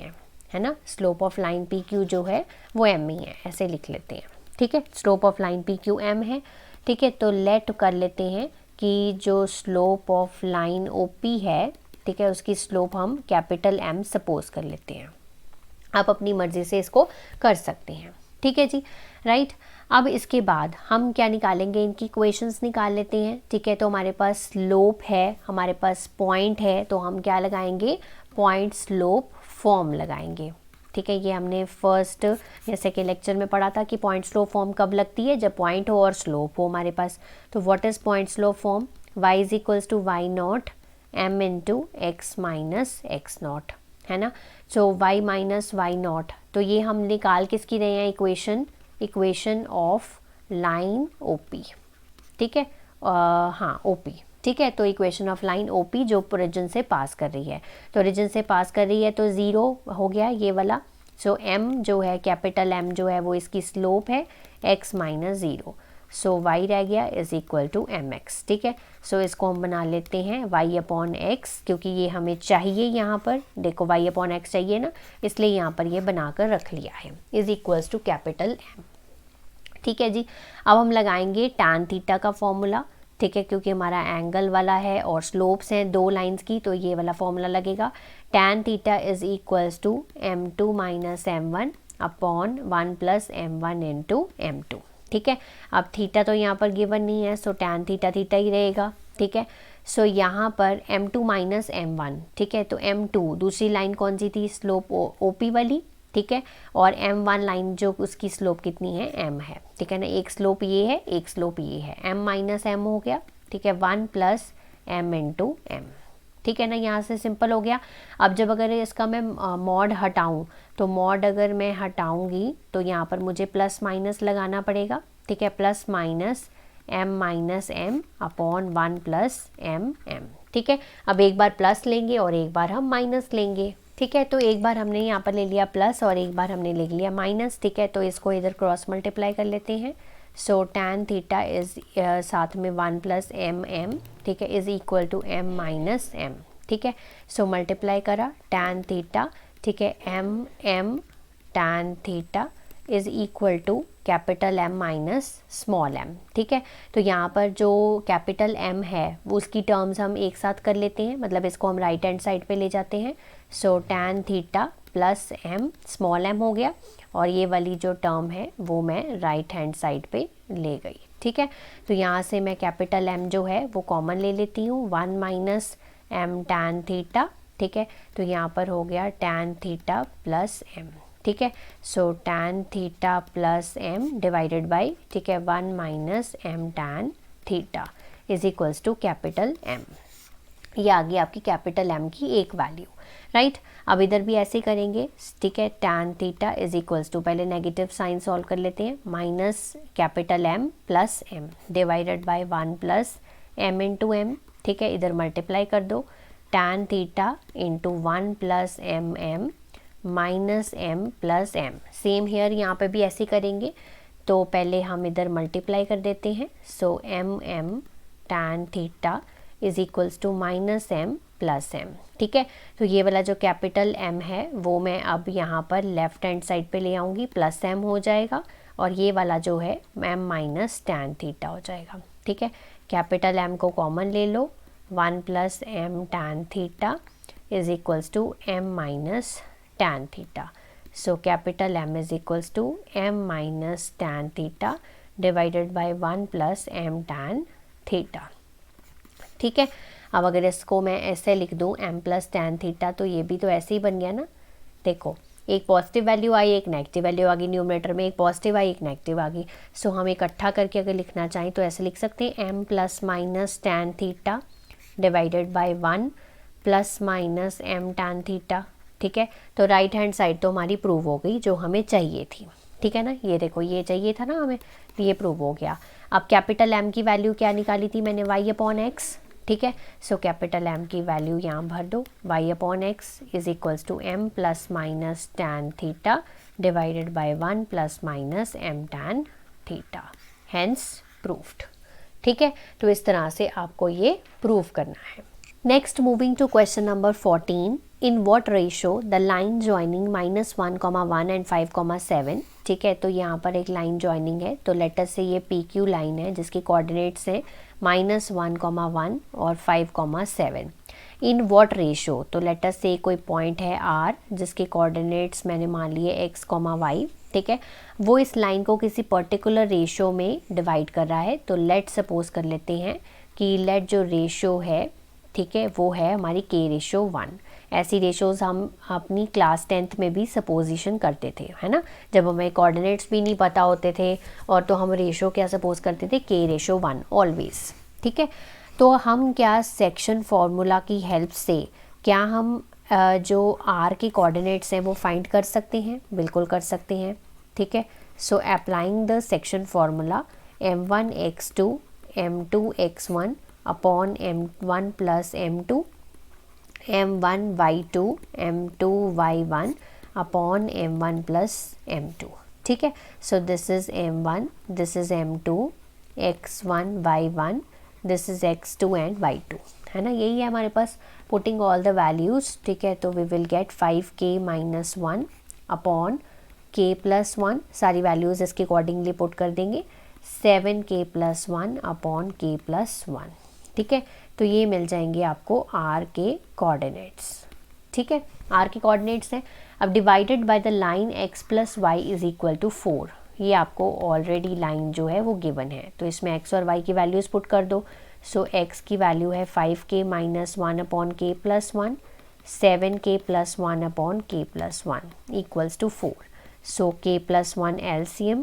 है ना। स्लोप ऑफ लाइन PQ जो है वो m ही है, ऐसे लिख लेते हैं, ठीक है। Slope of line PQ m है, ठीक है। तो लेट कर लेते हैं कि जो स्लोप ऑफ लाइन OP है, ठीक है, उसकी स्लोप हम कैपिटल M सपोज कर लेते हैं, आप अपनी मर्ज़ी से इसको कर सकते हैं, ठीक है जी, राइट। अब इसके बाद हम क्या निकालेंगे, इनकी इक्वेशंस निकाल लेते हैं, ठीक है। तो हमारे पास स्लोप है, हमारे पास पॉइंट है, तो हम क्या लगाएंगे, पॉइंट स्लोप फॉर्म लगाएंगे, ठीक है। ये हमने फर्स्ट या सेकेंड लेक्चर में पढ़ा था कि पॉइंट स्लोप फॉर्म कब लगती है, जब पॉइंट हो और स्लोप हो हमारे पास। तो what is point slope form, y is equals to y0 m into x minus x0, है ना। सो y माइनस y0, तो ये हम निकाल किसकी रहे हैं, इक्वेशन ऑफ लाइन OP, ठीक है, हाँ OP, ठीक है। तो इक्वेशन ऑफ लाइन OP जो ओरिजिन से पास कर रही है, तो ओरिजिन से पास कर रही है तो 0 हो गया ये वाला। सो M जो है, कैपिटल M जो है वो इसकी स्लोप है x माइनस 0, सो y रह गया इज इक्वल टू mx। ठीक है। सो इसको हम बना लेते हैं y अपॉन x, क्योंकि ये हमें चाहिए यहाँ पर, देखो y अपॉन x चाहिए ना, इसलिए यहाँ पर ये बनाकर रख लिया है, is equals to capital M। ठीक है जी। अब हम लगाएंगे tan थीटा का फॉर्मूला। ठीक है, क्योंकि हमारा एंगल वाला है और स्लोप्स हैं दो लाइंस की, तो ये वाला फॉर्मूला लगेगा। tan theta is equals to m2 minus m1 upon 1 plus m1 into m2। ठीक है। अब थीटा तो यहाँ पर गिवन नहीं है, सो tan थीटा थीटा ही रहेगा। ठीक है। सो यहाँ पर m2 माइनस m1, ठीक है, तो m2 दूसरी लाइन कौन सी थी, स्लोप OP वाली। ठीक है। और m1 लाइन जो उसकी स्लोप कितनी है, m है। ठीक है ना, एक स्लोप ये है, एक स्लोप ये है, m माइनस m हो गया। ठीक है, 1 प्लस m इंटू m। ठीक है ना, यहाँ से सिंपल हो गया। अब जब अगर इसका मैं मॉड हटाऊँ, तो मॉड अगर मैं हटाऊँगी तो यहाँ पर मुझे प्लस माइनस लगाना पड़ेगा। ठीक है, plus minus m minus m upon 1 plus m m। ठीक है। अब एक बार प्लस लेंगे और एक बार हम माइनस लेंगे। ठीक है, तो एक बार हमने यहाँ पर ले लिया प्लस और एक बार हमने ले लिया माइनस। ठीक है, तो इसको इधर क्रॉस मल्टीप्लाई कर लेते हैं। सो tan थीटा इज साथ में 1 प्लस m m, ठीक है, is equal to m minus m। ठीक है, सो मल्टीप्लाई करा tan थीटा, ठीक है, m m tan theta is equal to capital M minus small m। ठीक है, तो यहाँ पर जो कैपिटल M है वो उसकी टर्म्स हम एक साथ कर लेते हैं, मतलब इसको हम राइट हैंड साइड पे ले जाते हैं। सो tan theta plus m small m हो गया, और ये वाली जो टर्म है वो मैं राइट हैंड साइड पे ले गई। ठीक है, तो यहाँ से मैं कैपिटल M जो है वो कॉमन ले लेती हूँ, 1 माइनस m tan थीटा। ठीक है, तो यहाँ पर हो गया tan थीटा प्लस m। ठीक है, सो tan theta plus m divided by, ठीक है, 1 minus m tan theta is equals to capital M। ये आ गई आपकी कैपिटल M की एक वैल्यू, राइट। अब इधर भी ऐसे करेंगे। ठीक है, tan theta is equals to, पहले नेगेटिव साइन सॉल्व कर लेते हैं, minus capital M plus m divided by 1 plus m into m। ठीक है, इधर मल्टीप्लाई कर दो, tan theta into 1 plus m m minus m plus m। Same here यहाँ पे भी ऐसे करेंगे, तो पहले हम इधर मल्टीप्लाई कर देते हैं। So m m tan theta is equals to minus m plus m। ठीक है, तो ये वाला जो कैपिटल M है वो मैं अब यहाँ पर लेफ्ट हैंड साइड पे ले आऊँगी, प्लस m हो जाएगा, और ये वाला जो है m माइनस tan थीटा हो जाएगा। ठीक है, कैपिटल M को कॉमन ले लो, 1 plus m tan theta is equals to m minus tan theta. So capital M is equals to m minus tan theta divided by 1 plus m tan theta. ठीक है, अब अगर इसको मैं ऐसे लिख दूँ m प्लस tan थीटा, तो ये भी तो ऐसे ही बन गया ना। देखो, एक पॉजिटिव वैल्यू आई, एक नेगेटिव वैल्यू आ गई, न्यूमरेटर में एक पॉजिटिव आई, एक नेगेटिव आ गई। सो हम इकट्ठा करके अगर लिखना चाहें तो ऐसे लिख सकते हैं, m plus minus tan theta divided by 1 plus minus m tan theta. ठीक है, तो राइट हैंड साइड तो हमारी प्रूव हो गई जो हमें चाहिए थी। ठीक है ना, ये देखो, ये चाहिए था ना हमें, तो ये प्रूव हो गया। अब कैपिटल M की वैल्यू क्या निकाली थी मैंने, y अपॉन x। ठीक है, सो कैपिटल M की वैल्यू यहाँ भर दो, y upon x is equals to m plus minus tan theta divided by 1 plus minus m tan theta, hence proved. ठीक है, तो इस तरह से आपको ये प्रूव करना है। Next, moving to question number 14, in what ratio the line joining -1, 1 and 5, 7। ठीक है, तो यहाँ पर एक लाइन ज्वाइनिंग है, तो लेटर से ये PQ लाइन है जिसके कोऑर्डिनेट्स हैं -1, 1 और 5, 7। इन वॉट रेशो, तो लेटर से कोई पॉइंट है R जिसके कोऑर्डिनेट्स मैंने मान लिए x, y। ठीक है, वो इस लाइन को किसी पर्टिकुलर रेशो में डिवाइड कर रहा है। तो लेट सपोज कर लेते हैं कि लेट जो रेशो है, ठीक है, वो है हमारी k/1। ऐसी रेशोज़ हम अपनी क्लास 10th में भी सपोजिशन करते थे, है ना, जब हमें कोऑर्डिनेट्स भी नहीं पता होते थे, और तो हम रेशो क्या सपोज करते थे, k/1 ऑलवेज। ठीक है, तो हम क्या सेक्शन फार्मूला की हेल्प से क्या हम जो R के कोऑर्डिनेट्स हैं वो फाइंड कर सकते हैं, बिल्कुल कर सकते हैं। ठीक है, so applying the section formula m1 x2 m2 x1 upon m1 plus m2, m1 y2 m2 y1 upon m1 plus m2, ठीक है। So this is m1, this is m2, x1 y1, this is x2 and y2, है ना, यही है हमारे पास। Putting all the values, ठीक है, तो we will get 5k minus 1 upon k plus 1, सारी वैल्यूज़ इसके अकॉर्डिंगली पुट कर देंगे, 7k plus 1 upon k plus 1, ठीक है। तो ये मिल जाएंगे आपको r के कोऑर्डिनेट्स, ठीक है, r के कोऑर्डिनेट्स हैं। अब divided by the line x plus y is equal to 4, ये आपको ऑलरेडी लाइन जो है वो गिवन है, तो इसमें x और y की वैल्यूज़ पुट कर दो। सो x की वैल्यू है 5k minus 1 upon k plus 1, 7k plus 1 upon k plus 1 equals to 4। So k plus 1 LCM,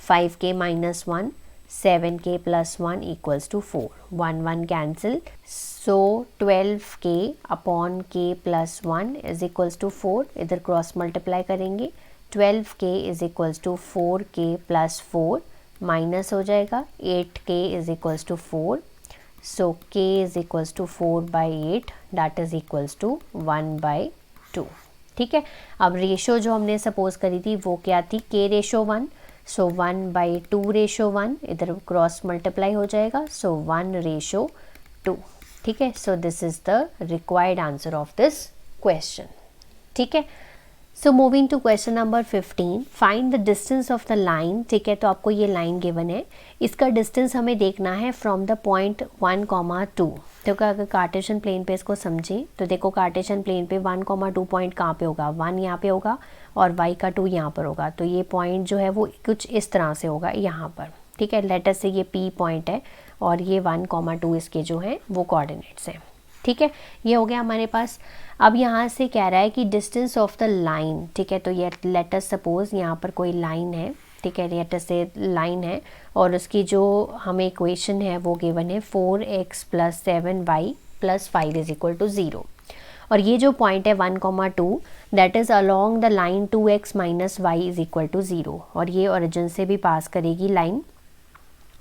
5k minus 1, 7k plus 1 equals to 4, 1 1 cancel. So 12k upon k plus 1 is equals to 4, इधर cross multiply करेंगे, 12k is equals to 4k plus 4 minus हो जाएगा, 8k is equals to 4, so k is equals to 4/8 that is equals to 1/2, ठीक है। अब ratio जो हमने suppose करी थी वो क्या थी, k रेशो 1, सो 1/2 रेशो 1, इधर क्रॉस मल्टीप्लाई हो जाएगा, सो 1 रेशो 2, ठीक है। So this is the required answer of this question, ठीक है। So moving to question number 15, find the distance of the line, ठीक है। तो आपको ये लाइन गिवन है, इसका डिस्टेंस हमें देखना है फ्रॉम द पॉइंट 1,2। तो अगर कार्टेशियन प्लेन पे इसको समझें तो देखो कार्टेशियन प्लेन पे 1,2 पॉइंट कहाँ पे होगा, 1 यहाँ पे होगा और y का 2 यहाँ पर होगा, तो ये पॉइंट जो है वो कुछ इस तरह से होगा यहाँ पर, ठीक है। लेटर से ये P पॉइंट है और ये 1,2 इसके जो हैं वो कोऑर्डिनेट्स हैं, ठीक है। ये हो गया हमारे पास। अब यहाँ से कह रहा है कि डिस्टेंस ऑफ द लाइन, ठीक है। तो ये लेटर सपोज यहाँ पर कोई लाइन है, ठीक है, लेटर से लाइन है और उसकी जो हमें इक्वेशन है वो गिवन है 4x plus 7y plus 5 is equal to 0, और ये जो पॉइंट है 1,2 that is along the line 2x minus y is equal to 0, और ये ओरिजिन से भी पास करेगी लाइन,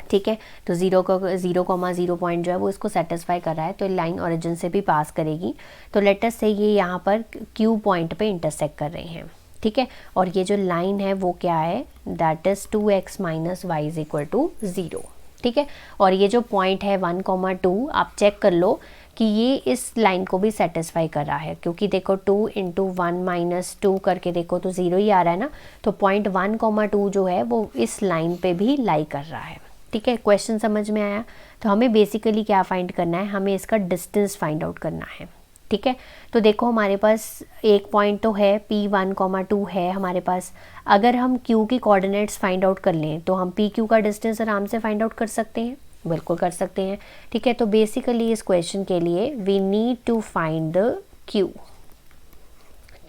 ठीक है। तो 0,0 पॉइंट जो है वो इसको सेटिस्फाई कर रहा है, तो लाइन ओरिजिन से भी पास करेगी। तो लेटस से ये यहाँ पर Q पॉइंट पे इंटरसेक्ट कर रहे हैं, ठीक है। और ये जो लाइन है वो क्या है, that is 2x minus y is equal to 0, ठीक है। और ये जो पॉइंट है 1,2 आप चेक कर लो कि ये इस लाइन को भी सेटिस्फाई कर रहा है, क्योंकि देखो 2 इंटू 1 माइनस 2 करके देखो तो 0 ही आ रहा है ना, तो पॉइंट 1,2 जो है वो इस लाइन पे भी लाई कर रहा है, ठीक है। क्वेश्चन समझ में आया। तो हमें बेसिकली क्या फाइंड करना है, हमें इसका डिस्टेंस फाइंड आउट करना है, ठीक है। तो देखो हमारे पास एक पॉइंट तो है P1,2 है हमारे पास, अगर हम Q की कोऑर्डिनेट्स फाइंड आउट कर लें तो हम PQ का डिस्टेंस आराम से फाइंड आउट कर सकते हैं, बिल्कुल कर सकते हैं, ठीक है। तो बेसिकली इस क्वेश्चन के लिए we need to find the Q,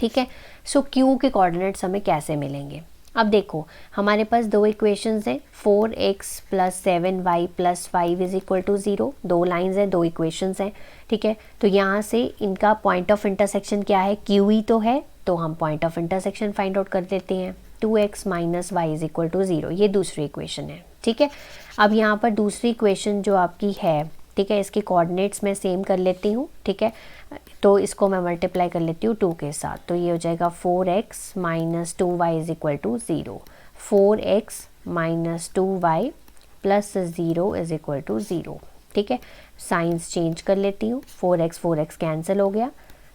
ठीक है। सो Q के कोऑर्डिनेट्स हमें कैसे मिलेंगे, अब देखो हमारे पास दो इक्वेशंस हैं, 4x plus 7y plus 5 is equal to 0, दो लाइंस हैं, दो इक्वेशंस हैं, ठीक है। तो यहाँ से इनका पॉइंट ऑफ इंटरसेक्शन क्या है, Q ही तो है, तो हम point of intersection find out कर देते हैं, 2x minus y is equal to 0, ये दूसरी इक्वेशन है, ठीक है। अब यहाँ पर दूसरी इक्वेशन जो आपकी है, ठीक है, इसके कोऑर्डिनेट्स मैं सेम कर लेती हूँ, ठीक है। तो इसको मैं मल्टीप्लाई कर लेती हूँ 2 के साथ, तो ये हो जाएगा 4x minus 2y is equal to 0, 4x minus 2y plus 0 is equal to 0, ठीक है। साइंस चेंज कर लेती हूँ, 4x कैंसिल हो गया,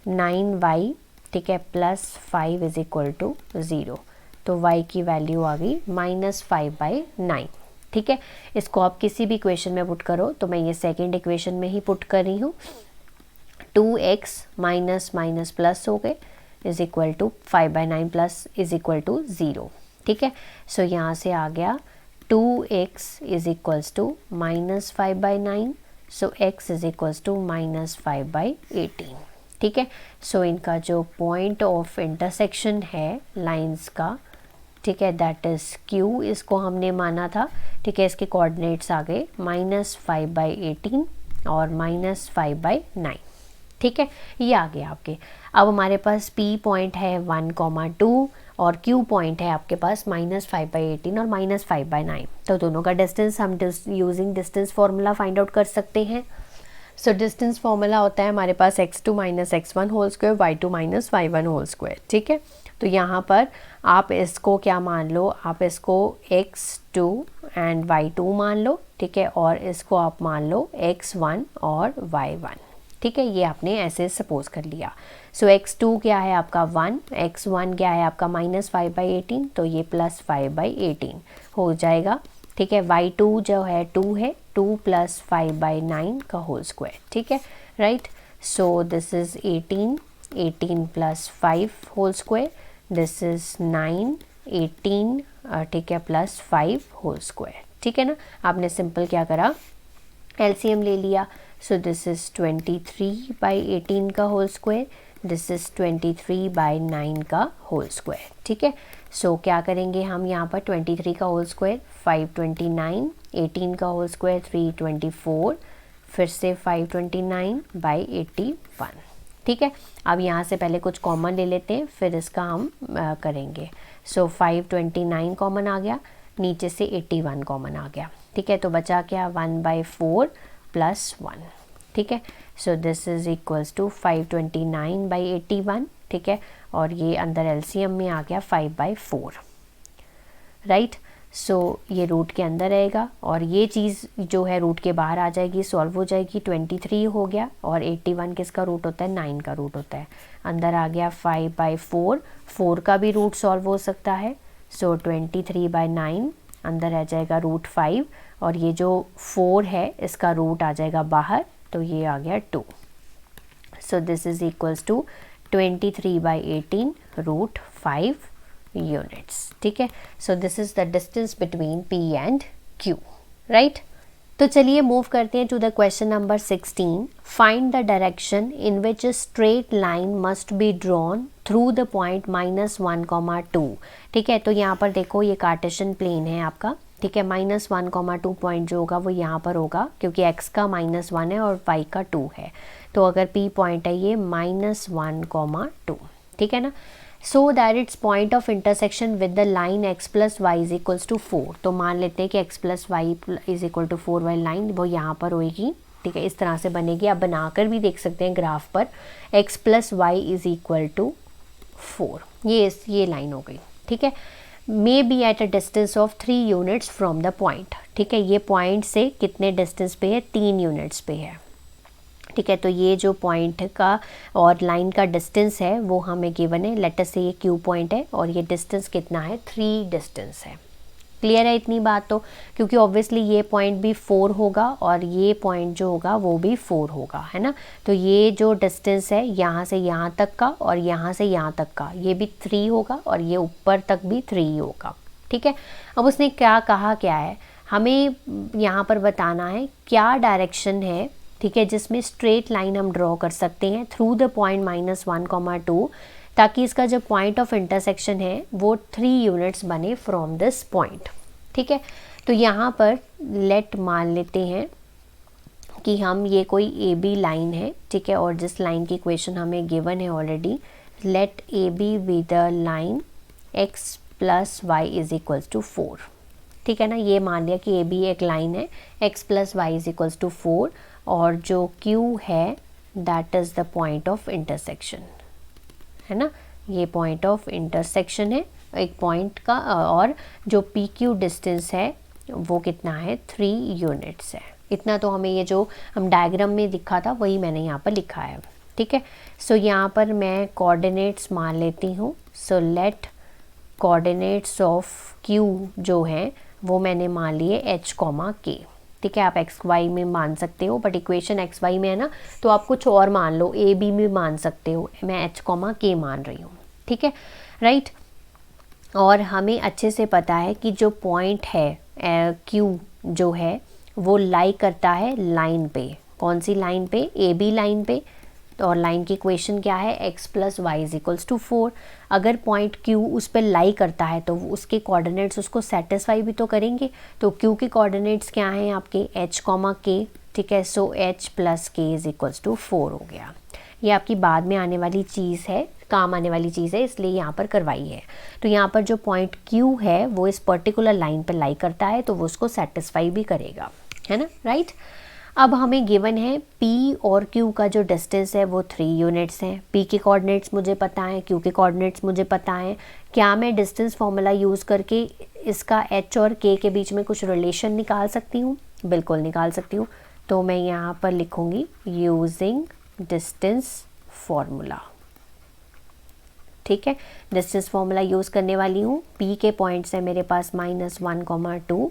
9y, ठीक है, प्लस 5 इज इक्वल टू 0, तो y की वैल्यू आ गई -5/9, ठीक है। इसको आप किसी भी इक्वेशन में पुट करो, तो मैं ये सेकेंड इक्वेशन में ही पुट कर रही हूँ, 2x माइनस माइनस प्लस हो गए is equal to 5/9 plus is equal to 0, ठीक है। सो यहाँ से आ गया 2x is equals to -5/9, so x is equals to -5/18, ठीक है। सो इनका जो पॉइंट ऑफ इंटरसेक्शन है लाइंस का, ठीक है, दैट इज़ Q, इसको हमने माना था, ठीक है। इसके कोऑर्डिनेट्स आ गए -5/18 और -5/9, ठीक है, ये आ गया आपके। अब हमारे पास P पॉइंट है 1,2 और Q पॉइंट है आपके पास -5/18 और -5/9। तो दोनों का डिस्टेंस हम using distance formula find out कर सकते हैं। सो डिस्टेंस फार्मूला होता है हमारे पास x2 - x1 whole square y2 - y1 whole square. ठीक है, तो यहाँ पर आप इसको क्या मान लो, आप इसको x2 एंड y2 मान लो। ठीक है, और इसको आप मान लो x1 और y1। ठीक है, ये आपने ऐसे सपोज कर लिया। सो x2 क्या है आपका 1, x1 क्या है आपका -5/18, तो ये +5/18 हो जाएगा। ठीक है, y2 जो है 2 है, 2 + 5/9 का होल स्क्वायर। ठीक है, right. So this is 18, 18 + 5 whole square, this is 9, 18 ठीक है +5 होल स्क्वायर। ठीक है ना, आपने सिंपल क्या करा, एलसीएम ले लिया। सो दिस इज़ 23/18 का होल स्क्वायर, दिस इज़ 23/9 का होल स्क्वायर। ठीक है, सो क्या करेंगे हम यहाँ पर 23 का होल स्क्वायर 529, 18 का होल स्क्वायर 324, फिर से 529/81। ठीक है, अब यहाँ से पहले कुछ कॉमन ले लेते हैं, फिर इसका हम करेंगे। सो 529 कॉमन आ गया, नीचे से 81 कॉमन आ गया। ठीक है, तो बचा क्या 1/4 + 1। ठीक है, so this is equals to 529/81। ठीक है, और ये अंदर एलसीएम में आ गया 5/4। राइट, सो ये रूट के अंदर रहेगा और ये चीज़ जो है रूट के बाहर आ जाएगी, सॉल्व हो जाएगी। 23 हो गया और 81 किसका रूट होता है, 9 का रूट होता है। अंदर आ गया 5/4, 4 का भी रूट सॉल्व हो सकता है। सो 23/9 अंदर आ जाएगा √5 और ये जो 4 है इसका रूट आ जाएगा बाहर, तो ये आ गया 2। So this is equals to 23/18 √5 units. ठीक है, so this is the distance between P and Q। Right, तो चलिए मूव करते हैं to the question number 16। Find the direction in which a straight line must be drawn through the point -1, 2। ठीक है, तो यहाँ पर देखो ये कार्टेशियन प्लेन है आपका। ठीक है, -1, 2 पॉइंट जो होगा वो यहाँ पर होगा, क्योंकि x का -1 है और y का 2 है। तो अगर P पॉइंट है ये -1, 2। ठीक है ना, so that it's point of intersection with the line x + y = 4। तो मान लेते हैं कि x + y = 4 वाली लाइन वो यहाँ पर होएगी। ठीक है, इस तरह से बनेगी। आप बनाकर भी देख सकते हैं ग्राफ पर, x + y = 4। ये लाइन हो गई। ठीक है, may be at a distance of 3 units from the point. ठीक है, ये पॉइंट से कितने डिस्टेंस पे है, 3 यूनिट्स पे है। ठीक है, तो ये जो पॉइंट का और लाइन का डिस्टेंस है वो हमें गिवन है। लेट अस से ये Q पॉइंट है और ये डिस्टेंस कितना है, 3 डिस्टेंस है। क्लियर है इतनी बात तो, क्योंकि ऑब्वियसली ये पॉइंट भी 4 होगा और ये पॉइंट जो होगा वो भी 4 होगा, है ना। तो ये जो डिस्टेंस है यहाँ से यहाँ तक का और यहाँ से यहाँ तक का, ये भी 3 होगा और ये ऊपर तक भी 3 होगा। ठीक है, अब उसने क्या कहा, क्या है हमें यहाँ पर बताना है क्या डायरेक्शन है। ठीक है, जिसमें स्ट्रेट लाइन हम ड्रॉ कर सकते हैं थ्रू द पॉइंट -1, 2, ताकि इसका जो पॉइंट ऑफ इंटरसेक्शन है वो 3 यूनिट्स बने फ्रॉम दिस पॉइंट। ठीक है, तो यहाँ पर लेट मान लेते हैं कि हम ये कोई AB लाइन है। ठीक है, और जिस लाइन की इक्वेशन हमें गिवन है already, let AB be the line x + y = 4। ठीक है ना, ये मान लिया कि AB एक लाइन है, x + y = 4 और जो Q है that is the point of intersection, है ना। ये पॉइंट ऑफ इंटरसेक्शन है एक पॉइंट का, और जो PQ डिस्टेंस है वो कितना है, 3 यूनिट्स है। इतना तो हमें ये जो हम डायग्राम में दिखा था वही मैंने यहाँ पर लिखा है। ठीक है, सो यहाँ पर मैं कोऑर्डिनेट्स मान लेती हूँ। So let coordinates of Q जो हैं वो मैंने मान लिए h, k। ठीक है, आप x y में मान सकते हो, बट इक्वेशन x y में है ना, तो आप कुछ और मान लो, a b में मान सकते हो। मैं h, k मान रही हूँ। ठीक है, राइट। और हमें अच्छे से पता है कि जो पॉइंट है Q जो है वो लाई करता है लाइन पे। कौन सी लाइन पे, AB लाइन पे। और लाइन की इक्वेशन क्या है, x + y = 4। अगर पॉइंट Q उस पर लाई करता है तो उसके कोऑर्डिनेट्स उसको सेटिस्फाई भी तो करेंगे। तो Q के कोऑर्डिनेट्स क्या हैं आपके, h, k। ठीक है, सो h + k = 4 हो गया। ये आपकी बाद में आने वाली चीज़ है, काम आने वाली चीज़ है, इसलिए यहाँ पर करवाई है। तो यहाँ पर जो पॉइंट Q है वो इस पर्टिकुलर लाइन पर लाई करता है, तो वो उसको सेटिस्फाई भी करेगा, है ना, राइट। अब हमें गिवन है P और Q का जो डिस्टेंस है वो 3 यूनिट्स हैं। P के कोऑर्डिनेट्स मुझे पता है, Q के कोऑर्डिनेट्स मुझे पता है। क्या मैं डिस्टेंस फार्मूला यूज़ करके इसका H और K के बीच में कुछ रिलेशन निकाल सकती हूँ? बिल्कुल निकाल सकती हूँ। तो मैं यहाँ पर लिखूँगी यूजिंग डिस्टेंस फार्मूला, ठीक है। डिस्टेंस फार्मूला यूज़ करने वाली हूँ। P के पॉइंट्स है मेरे पास -1, 2,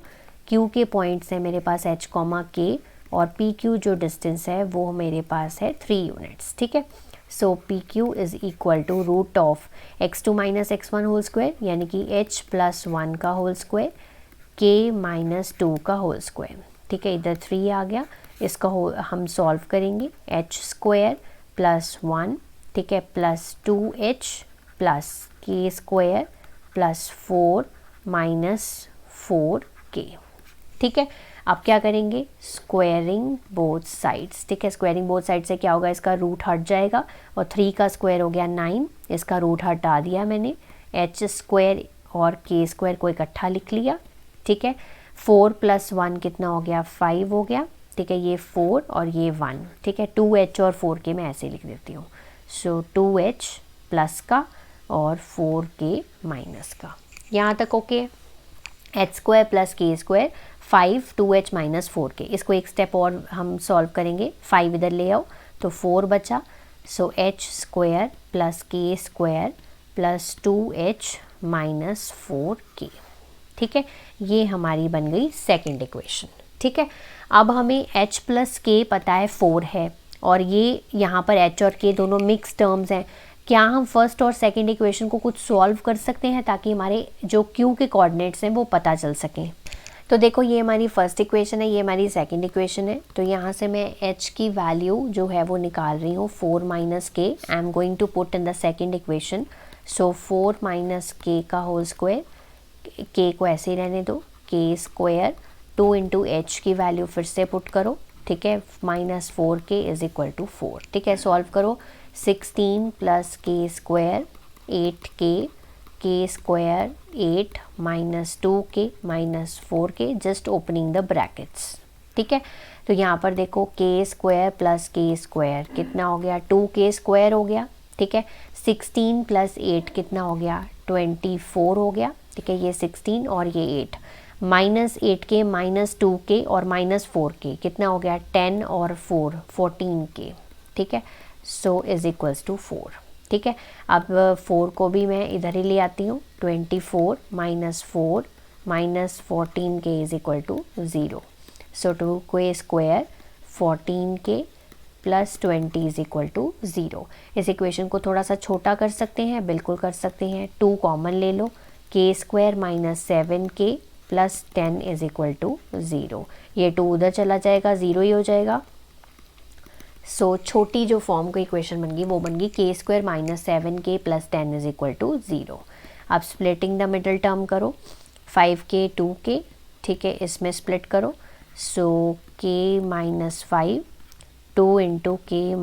Q के पॉइंट्स है मेरे पास H, K, और PQ जो डिस्टेंस है वो मेरे पास है 3 यूनिट्स, ठीक है। So PQ is equal to root of x2 - x1 whole square, यानी कि h+1 का होल स्क्वायर, k-2 का होल स्क्वायर, ठीक है। इधर 3 आ गया, इसका हम सॉल्व करेंगे। h² + 1, ठीक है, plus 2h plus k² plus 4 - 4k, ठीक है। अब क्या करेंगे? स्क्वायरिंग बोथ साइड्स, ठीक है। स्क्वायरिंग बोथ साइड से क्या होगा? इसका रूट हट जाएगा और 3 का स्क्वायर हो गया 9, इसका रूट हटा दिया मैंने। h² और k² को इकट्ठा लिख लिया, ठीक है। 4 + 1 कितना हो गया? 5 हो गया, ठीक है। ये 4 और ये 1, ठीक है। 2h और 4k मैं ऐसे लिख देती हूँ। सो 2h प्लस का और 4k माइनस का, यहाँ तक okay. h² + k², 5 2h - 4k, इसको एक स्टेप और हम सॉल्व करेंगे। 5 इधर ले आओ तो 4 बचा। सो h² + k² plus 2h - 4k, ठीक है। ये हमारी बन गई सेकंड इक्वेशन, ठीक है। अब हमें h + k पता है 4 है, और ये यहाँ पर h और k दोनों मिक्स टर्म्स हैं। क्या हम फर्स्ट और सेकंड इक्वेशन को कुछ सॉल्व कर सकते हैं ताकि हमारे जो Q के कोऑर्डिनेट्स हैं वो पता चल सकें? तो देखो, ये हमारी फर्स्ट इक्वेशन है, ये हमारी सेकंड इक्वेशन है। तो यहाँ से मैं h की वैल्यू जो है वो निकाल रही हूँ, 4 - k। I am going to put in the second equation. So 4 - k का होल स्क्वायर, k को ऐसे ही रहने दो, k², 2 × h की वैल्यू फिर से पुट करो, ठीक है, -4k = 4, ठीक है। सॉल्व करो। 16 + k² 8k, k² 8 - 2k - 4k, just opening the brackets, ठीक है। तो यहाँ पर देखो, k² + k² कितना हो गया? 2k² हो गया, ठीक है। 16 + 8 कितना हो गया? 24 हो गया, ठीक है। ये 16 और ये 8, -8k - 2k और -4k कितना हो गया? 10 और 4 14k, ठीक है। सो इज़ इक्वल्स टू 4, ठीक है। अब 4 को भी मैं इधर ही ले आती हूँ। 24 - 4 - 14k = 0। सो 2k² 14k प्लस 20 = 0। इस इक्वेशन को थोड़ा सा छोटा कर सकते हैं, बिल्कुल कर सकते हैं। 2 कॉमन ले लो, k² - 7k प्लस 10 = 0। ये 2 उधर चला जाएगा, 0 ही हो जाएगा। सो छोटी जो फॉर्म की इक्वेशन बन गई वो बन गई k² - 7k प्लस 10 = 0। अब स्प्लिटिंग द मिडल टर्म करो, 5k 2k, ठीक है, इसमें स्प्लिट करो। सो k - 5, 2 × k -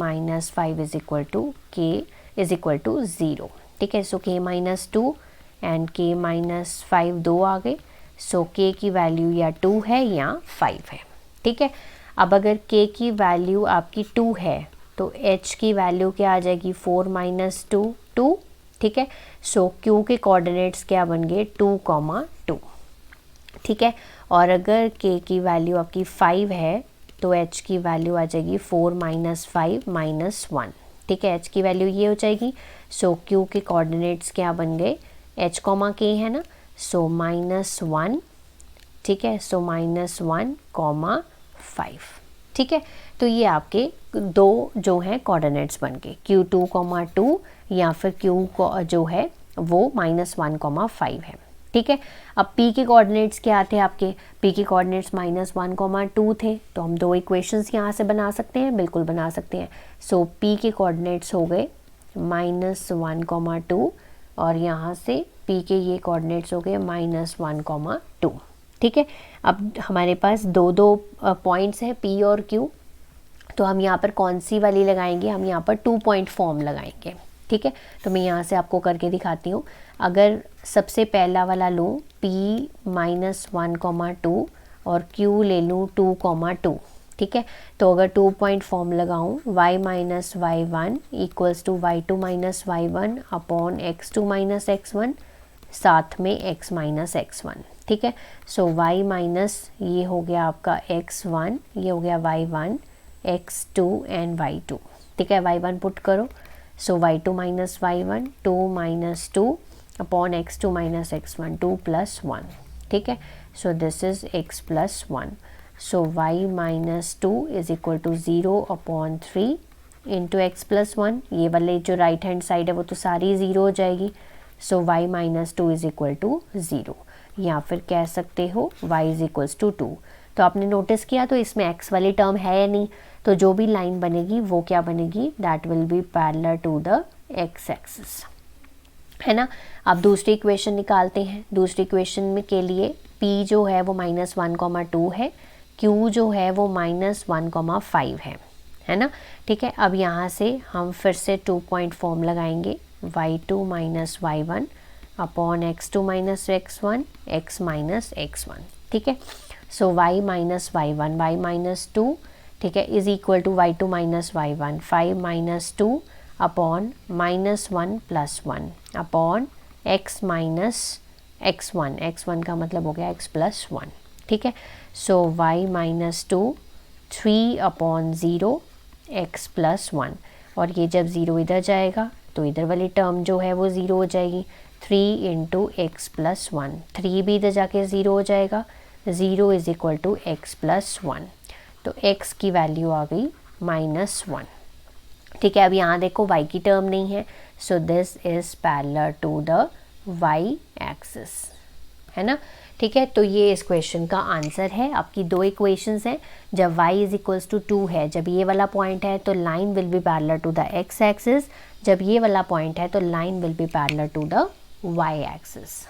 5 = k = 0, ठीक है। सो k - 2 एंड k - 5 2 आ गए। सो k की वैल्यू या 2 है या 5 है, ठीक है। अब अगर k की वैल्यू आपकी 2 है तो h की वैल्यू क्या आ जाएगी? 4 - 2 2, ठीक है। सो q के कोऑर्डिनेट्स क्या बन गए? 2, 2, ठीक है। और अगर k की वैल्यू आपकी 5 है तो h की वैल्यू आ जाएगी 4 - 5 - 1, ठीक है। h की वैल्यू ये हो जाएगी। सो q के कोऑर्डिनेट्स क्या बन गए? h, k है ना, सो -1, ठीक है। सो -1, 5, ठीक है। तो ये आपके दो जो हैं कोऑर्डिनेट्स बन गए, q2, 2 या फिर q जो है वो -1, 5 है, ठीक है। अब p के कोऑर्डिनेट्स क्या थे आपके? p के कोऑर्डिनेट्स -1, 2 थे, तो हम दो इक्वेशंस यहाँ से बना सकते हैं, बिल्कुल बना सकते हैं। सो p के कोऑर्डिनेट्स हो गए -1, 2 और यहाँ से p के ये कोऑर्डिनेट्स हो गए -1, 2, ठीक है। अब हमारे पास दो पॉइंट्स हैं P और Q, तो हम यहाँ पर कौन सी वाली लगाएंगे? हम यहाँ पर 2 पॉइंट फॉर्म लगाएंगे, ठीक है, तो मैं यहाँ से आपको करके दिखाती हूँ। अगर सबसे पहला वाला लूँ p -1,2 और q ले लूँ 2,2, ठीक है, तो अगर 2 पॉइंट फॉर्म लगाऊँ y minus y1 equals to y2 minus y1 upon x2 minus x1, साथ में x माइनस x1, ठीक है। सो y माइनस ये हो गया आपका x1, ये हो गया y1, x2 एंड y2, ठीक है। y1 पुट करो, so y2 minus y1, 2 minus 2 upon x2 minus x1, 2 plus 1, ठीक है। So this is x plus 1, so y minus 2 is equal to 0 upon 3 into x plus 1, ये वाले जो right hand side है वो तो सारी 0 हो जाएगी। So y minus 2 is equal to 0, या फिर कह सकते हो y इज इक्वल्स टू 2। तो आपने नोटिस किया तो इसमें x वाली टर्म है या नहीं, तो जो भी लाइन बनेगी वो क्या बनेगी, that will be parallel to the x axis, है ना। अब दूसरी इक्वेशन निकालते हैं। दूसरी इक्वेशन में के लिए p जो है वो -1,2 है, q जो है वो -1,5 है ना, ठीक है। अब यहाँ से हम फिर से 2 पॉइंट फॉर्म लगाएंगे, y2 minus y1 upon x2 minus x1, x minus x1, ठीक है। सो y minus y1, y minus 2, ठीक है, is equal to y2 minus y1, 5 minus 2 upon -1 plus 1 upon x minus x1, x1 का मतलब हो गया x plus 1, ठीक है। सो y minus 2, 3 upon 0 x plus 1, और ये जब 0 इधर जाएगा तो इधर वाली टर्म जो है वो 0 हो जाएगी, 3 इंटू एक्स प्लस 1, 3 भी इधर जाके 0 हो जाएगा, 0 is equal to x plus 1, तो x की वैल्यू आ गई -1, ठीक है। अब यहाँ देखो y की टर्म नहीं है, so this is parallel to the y axis, है ना, ठीक है। तो ये इस क्वेश्चन का आंसर है। आपकी दो इक्वेशंस हैं, जब y इज इक्वल्स टू 2 है, जब ये वाला पॉइंट है तो line will be parallel to the x axis, जब ये वाला पॉइंट है तो line will be parallel to the y axis,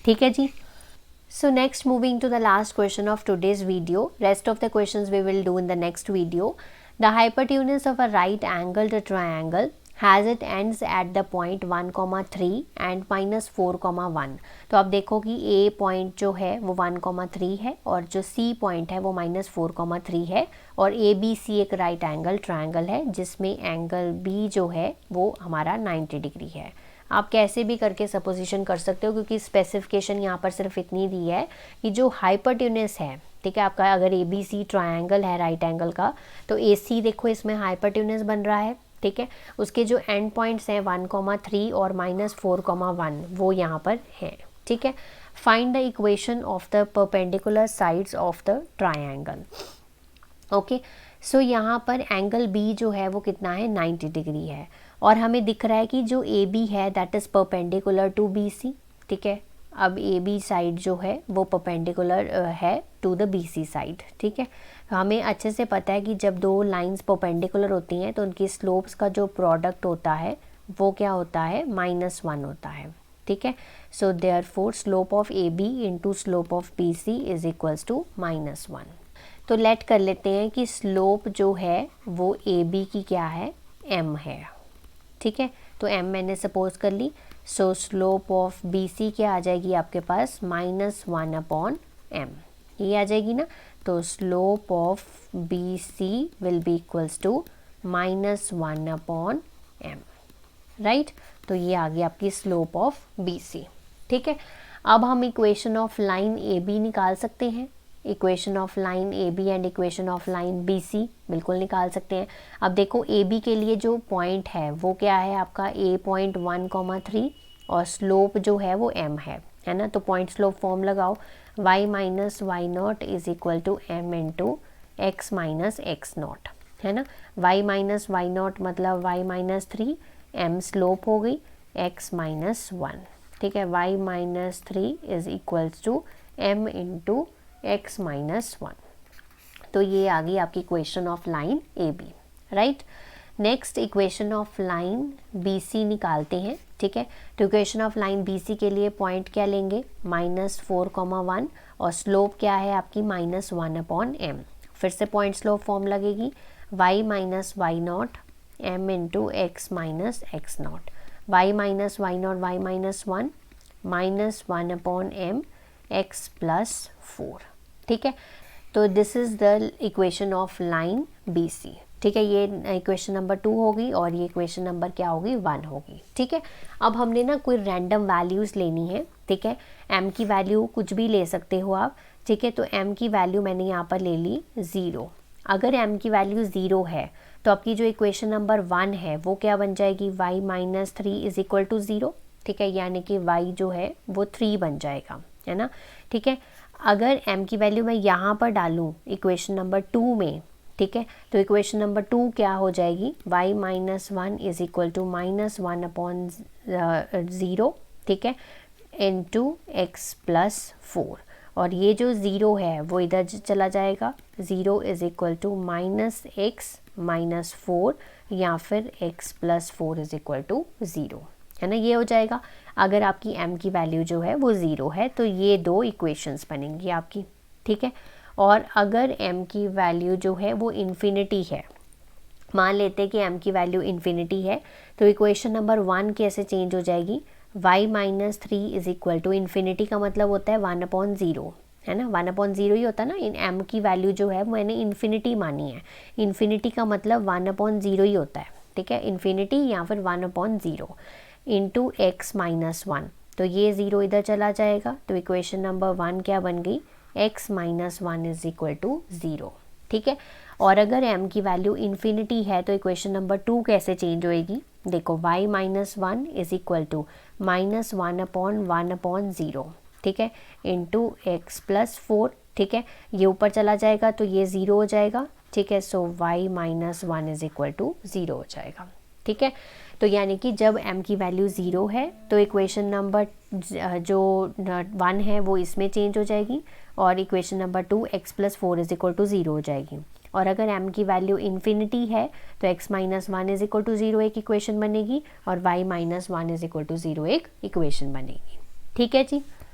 ठीक है जी। So next, moving to the last question of today's video. Rest of the questions we will do in the next video. The hypotenuse of a right angled triangle has its ends at the point 1,3 and -4,1. तो आप देखो कि A point जो है वो 1,3 है और जो C पॉइंट है वो -4,3 है, और ABC एक राइट एंगल ट्रायंगल है जिसमें एंगल B जो है वो हमारा 90 डिग्री है। आप कैसे भी करके सपोजिशन कर सकते हो, क्योंकि स्पेसिफिकेशन यहाँ पर सिर्फ इतनी दी है कि जो हाइपोटेन्यूस है, ठीक है, आपका अगर ABC ट्रायंगल है राइट एंगल का, तो AC देखो इसमें हाइपोटेन्यूस बन रहा है, ठीक है। उसके जो एंड पॉइंट्स हैं 1,3 और -4,1 वो यहाँ पर हैं, ठीक है। Find the equation of the perpendicular sides of the triangle. Okay, so यहाँ पर एंगल B जो है वो कितना है, 90 डिग्री है, और हमें दिख रहा है कि जो AB है that is perpendicular to BC, ठीक है। अब AB साइड जो है वो परपेंडिकुलर है टू द BC साइड, ठीक है। हमें अच्छे से पता है कि जब दो लाइंस परपेंडिकुलर होती हैं तो उनकी स्लोप्स का जो प्रोडक्ट होता है वो क्या होता है, -1 होता है, ठीक है। So therefore slope of AB into slope of BC is equals to -1। तो लेट कर लेते हैं कि स्लोप जो है वो AB की क्या है, m है, ठीक है। तो m मैंने सपोज कर ली, सो स्लोप ऑफ BC क्या आ जाएगी आपके पास, -1 अपॉन m, ये आ जाएगी ना। तो slope of BC will be equals to -1 upon m, right. तो ये आ गई आपकी स्लोप ऑफ BC, ठीक है। अब हम इक्वेशन ऑफ लाइन AB निकाल सकते हैं। Equation of line AB and equation of line BC बिल्कुल निकाल सकते हैं। अब देखो AB के लिए जो पॉइंट है वो क्या है आपका, A पॉइंट 1,3 और स्लोप जो है वो m है ना। तो पॉइंट स्लोप फॉर्म लगाओ, y minus y not is equal to m into x minus x not, है ना। y माइनस वाई नॉट मतलब y माइनस 3, m स्लोप हो गई x माइनस 1, ठीक है। y minus 3 is equals to m into x minus 1। तो ये आ गई आपकी equation of line AB, right. Next equation of line BC निकालते हैं, ठीक है। तो इक्वेशन ऑफ लाइन BC के लिए पॉइंट क्या लेंगे, -4,1 और स्लोप क्या है आपकी -1 अपॉन m। फिर से पॉइंट स्लोप फॉर्म लगेगी, y minus y not m into x minus x not. y minus y not y minus one minus 1/m x plus 4, ठीक है। तो this is the equation of line B C, ठीक है। ये equation number 2 होगी और ये equation number क्या होगी 1 होगी, ठीक है। अब हमने ना कोई रैंडम वैल्यूज़ लेनी है, ठीक है। m की वैल्यू कुछ भी ले सकते हो आप, ठीक है। तो m की वैल्यू मैंने यहाँ पर ले ली 0। अगर m की वैल्यू 0 है तो आपकी जो इक्वेशन नंबर 1 है वो क्या बन जाएगी, y minus 3 is equal to 0, ठीक है। यानी कि y जो है वो 3 बन जाएगा, है ना, ठीक है। अगर m की वैल्यू मैं यहाँ पर डालूँ इक्वेशन नंबर 2 में, ठीक है, तो इक्वेशन नंबर 2 क्या हो जाएगी, y minus 1 is equal to minus 1/0, ठीक है, इंटू x प्लस 4। और ये जो 0 है वो इधर चला जाएगा, 0 is equal to minus x minus 4 या फिर x plus 4 is equal to 0, है ना, ये हो जाएगा। अगर आपकी m की वैल्यू जो है वो 0 है तो ये दो इक्वेशंस बनेंगी आपकी, ठीक है। और अगर m की वैल्यू जो है वो इन्फिनिटी है, मान लेते हैं कि m की वैल्यू इन्फिनिटी है, तो इक्वेशन नंबर 1 कैसे चेंज हो जाएगी, y minus 3 is equal to infinity का मतलब होता है 1/0, है ना, 1/0 ही होता है ना। इन m की वैल्यू जो है मैंने इन्फिनिटी मानी है, इन्फिनिटी का मतलब 1/0 ही होता है, ठीक है, इन्फिनिटी या फिर 1/0 इंटू x माइनस 1। तो ये 0 इधर चला जाएगा, तो इक्वेशन नंबर 1 क्या बन गई, x minus 1 is equal to 0, ठीक है। और अगर m की वैल्यू इन्फिनिटी है तो इक्वेशन नंबर 2 कैसे चेंज होएगी, देखो y minus 1 is equal to minus 1/1/0, ठीक है, इंटू x प्लस 4, ठीक है। ये ऊपर चला जाएगा तो ये 0 हो जाएगा, ठीक है। सो y minus 1 is equal to 0 हो जाएगा, ठीक है। तो यानी कि जब m की वैल्यू 0 है तो इक्वेशन नंबर जो 1 है वो इसमें चेंज हो जाएगी और equation number 2 x plus 4 is equal to 0 हो जाएगी। और अगर m की वैल्यू इन्फिनिटी है तो x minus 1 is equal to 0 एक इक्वेशन बनेगी और y minus 1 is equal to 0 एक इक्वेशन बनेगी, ठीक है जी।